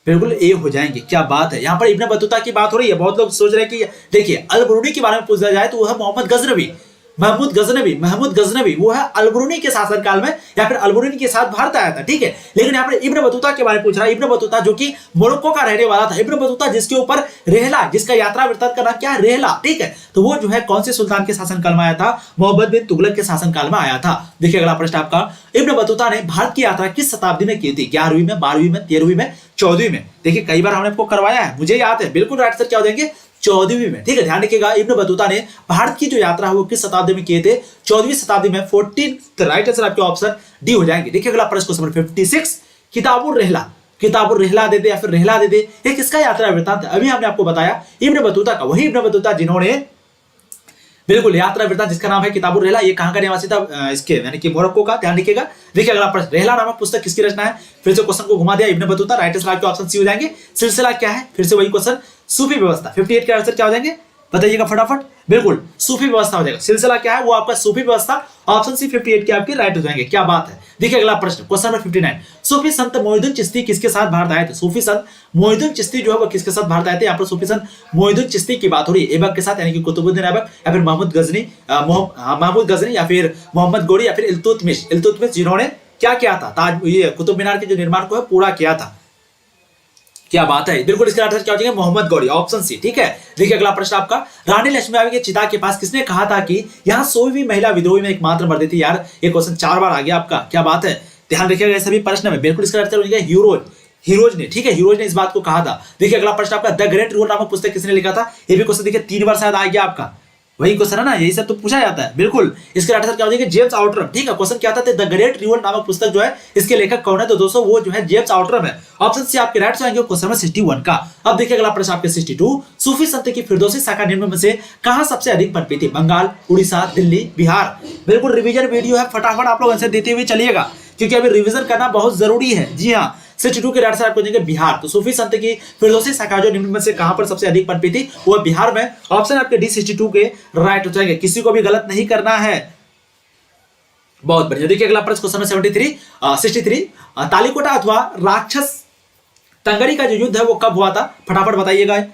बिल्कुल ए हो जाएंगे। क्या बात है, यहाँ पर इब्न बतूता की बात हो रही है। बहुत लोग सोच रहे हैं कि देखिए अल-बरूनी के बारे में पूछा जाए तो वह मोहम्मद गजनवी, महमूद गजनवी वो है अल-बरूनी के शासनकाल में, या फिर अल-बरूनी के साथ भारत आया था, ठीक है। लेकिन यहाँ पर इब्न बतूता के बारे में पूछ रहा है। इब्न बतूता जो कि मोरक्को का रहने वाला था, इब्न बतूता जिसके ऊपर रेहला, जिसका यात्रा वृत्तांत का नाम क्या है? रेहला, ठीक है। तो वो जो है कौन से सुल्तान के शासनकाल में आया था? मोहम्मद बिन तुगलक के शासनकाल में आया था। देखिए अगला प्रश्न आपका, इब्न बतूता ने भारत की यात्रा किस शताब्दी में की थी? 11वीं में, 12वीं में, 13वीं में, 14वीं में। देखिए कई बार हमने आपको करवाया है, मुझे याद है। बिल्कुल राइट आंसर क्या हो जाएंगे? 14वीं में, ठीक है। ध्यान रखिएगा इब्न बतूता ने भारत की जो यात्रा है वो किस शताब्दी में किए थे? 14वीं शताब्दी में, 14th। राइट आंसर आपके ऑप्शन डी हो जाएंगे। देखिए अगला प्रश्न, क्वेश्चन नंबर 56, किताबुर रेहला दे दे या फिर रेहला दे दे, ये किसका यात्रा वृत्तांत है? अभी हमने आपको बताया इब्न बतूता का। वही इब्न बतूता जिन्होंने बिल्कुल यात्रा वृत्तांत जिसका नाम है किताबुर रेहला, ये कहां का निवासी था? इसके यानी कि मोरक्को का। ध्यान रखिएगा। देखिए अगला प्रश्न, रेहला नामक पुस्तक किसकी रचना है? फिर से क्वेश्चन को घुमा दिया, इब्न बतूता। राइट आंसर आपके ऑप्शन सी हो जाएंगे। सिलसिला क्या है? फिर से वही क्वेश्चन, सूफी व्यवस्था। 58 का आंसर क्या हो जाएंगे? बताइएगा फटाफट। बिल्कुल सूफी व्यवस्था हो जाएगा। सिलसिला क्या है? वो आपका सूफी व्यवस्था। ऑप्शन सी 58 के आपके राइट हो जाएंगे। क्या बात है। देखिए अगला प्रश्न, क्वेश्चन नंबर 59, सूफी संत मोइनुद्दीन चिश्ती किसके साथ भारत आए थे? सूफी संत मोइनुद्दीन चिश्ती जो है वो किसके साथ भारत आए थे? यहाँ पर सूफी संत मोइनुद्दीन चिश्ती की बात हो रही है। ऐबक के साथ, यानी कि कुतुबुद्दीन ऐबक, या फिर महमूद गजनी, या फिर मोहम्मद गोरी, या फिर इल्तुतमिश, जिन्होंने क्या किया था? ताज, ये कुतुब मीनार के जो निर्माण को है पूरा किया था। क्या बात है, बिल्कुल इसका आंसर क्या हो जाएगा? मोहम्मद गौरी, ऑप्शन सी, ठीक है। देखिए अगला प्रश्न आपका, रानी लक्ष्मीबाई के चिता के पास किसने कहा था कि यहाँ 100वीं महिला विधवा में एकमात्र मर्द थी? यार ये क्वेश्चन 4 बार आ गया आपका। क्या बात है, ध्यान रखिएगा सभी प्रश्न में। बिल्कुल इसका आंसर हो जाएगा हीरोज ने, ठीक है। हीरोज ने इस बात को कहा था। देखिए अगला प्रश्न आपका, द ग्रेट रिवोल्ट नामक पुस्तक किसने लिखा था? ये भी क्वेश्चन देखिए 3 बार शायद आ गया आपका। वही क्वेश्चन है ना, यही सब तो पूछा जाता है। बिल्कुल इसका आंसर क्या हो जाएगा? जेम्स आउटरम, ठीक है। क्वेश्चन क्या था? द ग्रेट रिवोल्ट नामक पुस्तक जो है इसके लेखक कौन है? तो दोस्तों वो जो है जेम्स आउटरम है। ऑप्शन सी आपके राइट आएंगे क्वेश्चन नंबर 61 का। अब देखिए अगला प्रश्न आपके 62, सूफी संत की फिरदौसी शाखा निम्न में से कहां सबसे अधिक पनपी थी? बंगाल, उड़ीसा, दिल्ली, बिहार। बिल्कुल रिवीजन वीडियो है, फटाफट आप लोग आंसर देते हुए चलिएगा, क्योंकि अभी रिवीजन करना बहुत जरूरी है। जी हाँ, 62 के राइट आंसर आपको देंगे बिहार। तो सूफी संत की फिरदौसी शाखा जो निम्न में से कहां पर सबसे अधिक पनपी थी? वो बिहार में। ऑप्शन आपके डी 62 के राइट हो जाएंगे। किसी को भी गलत नहीं करना है। बहुत बढ़िया। देखिए अगला प्रश्न, क्वेश्चन 63, तालिकोटा अथवा राक्षस तंगड़ी का जो युद्ध है वो कब हुआ था? फटाफट बताइएगा।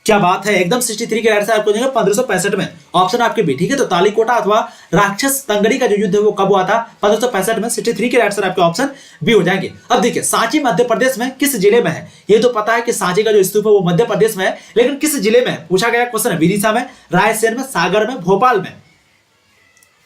क्या बात है, एकदम 63 के राइट आंसर आपको देंगे 1565 में। ऑप्शन आपके भी, ठीक है। तो तालिकोटा अथवा राक्षस तंगड़ी का जो युद्ध है वो कब हुआ था? 1565 में। 63 के राइट आंसर आपके ऑप्शन बी हो जाएंगे। अब देखिए सांची मध्य प्रदेश में किस जिले में है? ये तो पता है कि सांची का जो स्तूप है वो मध्य प्रदेश में है, लेकिन किस जिले में है पूछा गया क्वेश्चन है। विदिशा में, रायसेन में, सागर में, भोपाल में।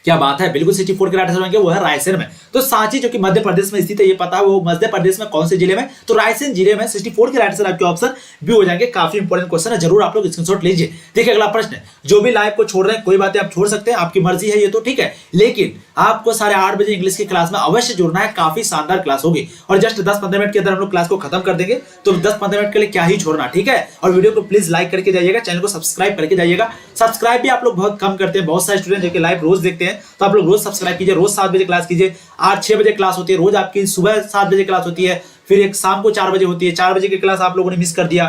क्या बात है, बिल्कुल 64 के राइट आंसर होंगे वो है रायसेन में। तो सांची जो कि मध्य प्रदेश में स्थित है, ये पता है वो मध्य प्रदेश में कौन से जिले में? तो रायसेन जिले में। 64 के राइट आंसर आपके ऑप्शन भी हो जाएंगे। काफी इंपॉर्टेंट क्वेश्चन है, जरूर आप लोग स्क्रीनशॉट लीजिए। देखिए अगला प्रश्न, जो भी लाइव को छोड़ रहे हैं कोई बात है, आप छोड़ सकते हैं, आपकी मर्जी है ये तो, ठीक है। लेकिन आपको 8:30 बजे इंग्लिश की क्लास में अवश्य जुड़ना है। काफी शानदार क्लास होगी और जस्ट 10-15 मिनट के अंदर हम लोग क्लास को खत्म कर देंगे। तो 10-15 मिनट के लिए क्या ही छोड़ना, ठीक है। और वीडियो को प्लीज लाइक करके जाइएगा, चैनल को सब्सक्राइब करके जाइएगा। सब्सक्राइब भी आप लोग बहुत कम करते हैं। बहुत सारे स्टूडेंट जो कि लाइव रोज देखते हैं, तो आप लोग रोज सब्सक्राइब कीजिए। रोज 7 बजे क्लास कीजिए। आज 6 बजे क्लास होती है, रोज आपकी सुबह 7 बजे क्लास होती है, फिर एक शाम को 4 बजे होती है। 4 बजे की क्लास आप लोगों ने मिस कर दिया।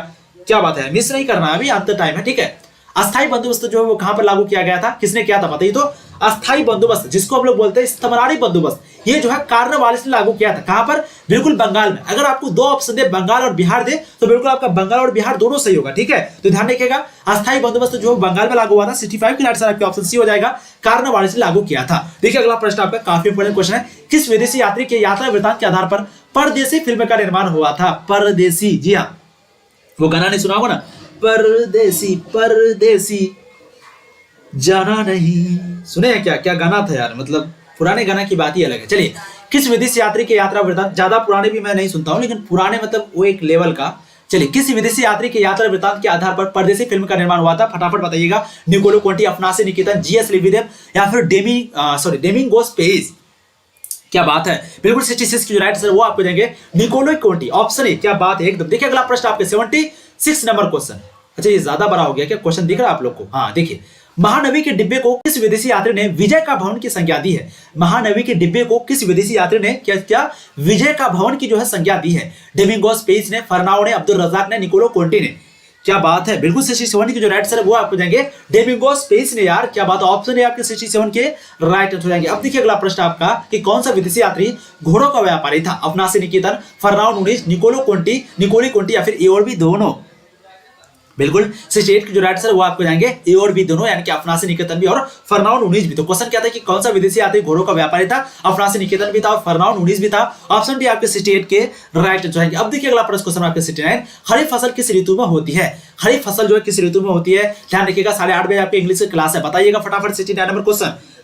क्या बात है, मिस नहीं करना, अभी अंत टाइम है, ठीक है। अस्थायी बंदोबस्त जो है वो कहां पर लागू किया गया था? किसने किया था बताइए तो? अस्थायी बंदोबस्त, जिसको हम लोग बोलते हैं स्तमरारी बंदोबस्त, ये जो है कार्नवालिस ने लागू किया था। कहां पर? बिल्कुल बंगाल में। अगर आपको दो ऑप्शन दे, बंगाल और बिहार दे, तो बिल्कुल आपका बंगाल और बिहार दोनों सही होगा, ठीक है। तो ध्यान रखिएगा, अस्थायी बंदोबस्त जो बंगाल में लागू हुआ था, 65 के राइट आपके ऑप्शन सी हो जाएगा, कार्नवालिस ने लागू किया था। देखिए अगला प्रश्न आपका काफी इंपोर्टेंट क्वेश्चन है, किस विदेशी यात्री के यात्रा वृत्तांत के आधार पर परदेसी फिल्म का निर्माण हुआ था? परदेसी, जी हाँ, वो गाना नहीं सुना होगा ना, परदेसी परदेसी जाना नहीं, सुने हैं क्या? क्या गाना था यार, मतलब पुराने गाना की बात ही अलग है। चलिए, किस विदेशी यात्री के यात्रा वृत्तांत, ज्यादा पुराने भी मैं नहीं सुनता हूं, लेकिन पुराने मतलब वो एक लेवल का। चलिए, किसी विदेशी यात्री के यात्रा वृत्तांत के आधार पर परदेसी फिल्म का निर्माण हुआ था? फटाफट बताइएगा। निकोलो कोंटी, अफनासी निकेतन, जीएस लिविदेव या फिर डेमिंगोस पेरिस? क्या बात है, बिल्कुल 66 की जो राइट आंसर वो आपको देंगे निकोलो कोंटी, ऑप्शन ए। क्या बात है एकदम। देखिए अगला प्रश्न आपके 76 नंबर क्वेश्चन। अच्छा ये ज्यादा बड़ा हो गया क्या? क्वेश्चन दिख रहा है आप लोग को? हाँ देखिए, महानवी के डिब्बे को किस विदेशी यात्री ने विजय का भवन की संज्ञा दी है? महानवी के डिब्बे को किस विदेशी यात्री ने क्या विजय का भवन की जो है संज्ञा दी है? डेमिंगोस पेरिस ने, फरनाओ ने, अब्दुल रजाक ने, निकोलो कोंटी ने? क्या बात है, बिल्कुल 67 की जो राइट आंसर है वो आपको देंगे डेमिंगोस पेरिस ने। यार क्या बात है, ऑप्शन है आपके 67 के राइट आंसर हो जाएंगे। अब देखिए अगला प्रश्न आपका कि कौन सा विदेशी यात्री घोड़ों का व्यापारी था? अफनासी निकेतन, फरनाओ नूनीज, निकोलो कोंटी या फिर ए और बी दोनों? बिल्कुल 68 की जो राइट आंसर वो आपको जाएंगे ए और बी दोनों, यानी कि अफनासी निकेतन भी और फरनाओ नूनीज भी। तो क्वेश्चन क्या था कि कौन सा विदेशी यात्री घोड़ों का व्यापारी था? अफनासी निकेतन भी था और फरनाओ नूनीज भी था। ऑप्शन डी आपके 68 के राइट आंसर जाएंगे। अब देखिए अगला प्रश्न क्वेश्चन आपके 69, खरीफ फसल किस ऋतु में होती है? खरीफ फसल जो है किस ऋतु में होती है? ध्यान रखिएगा, 8:30 बजे आपके इंग्लिश की क्लास है, बताइएगा फटाफट 69 नंबर क्वेश्चन।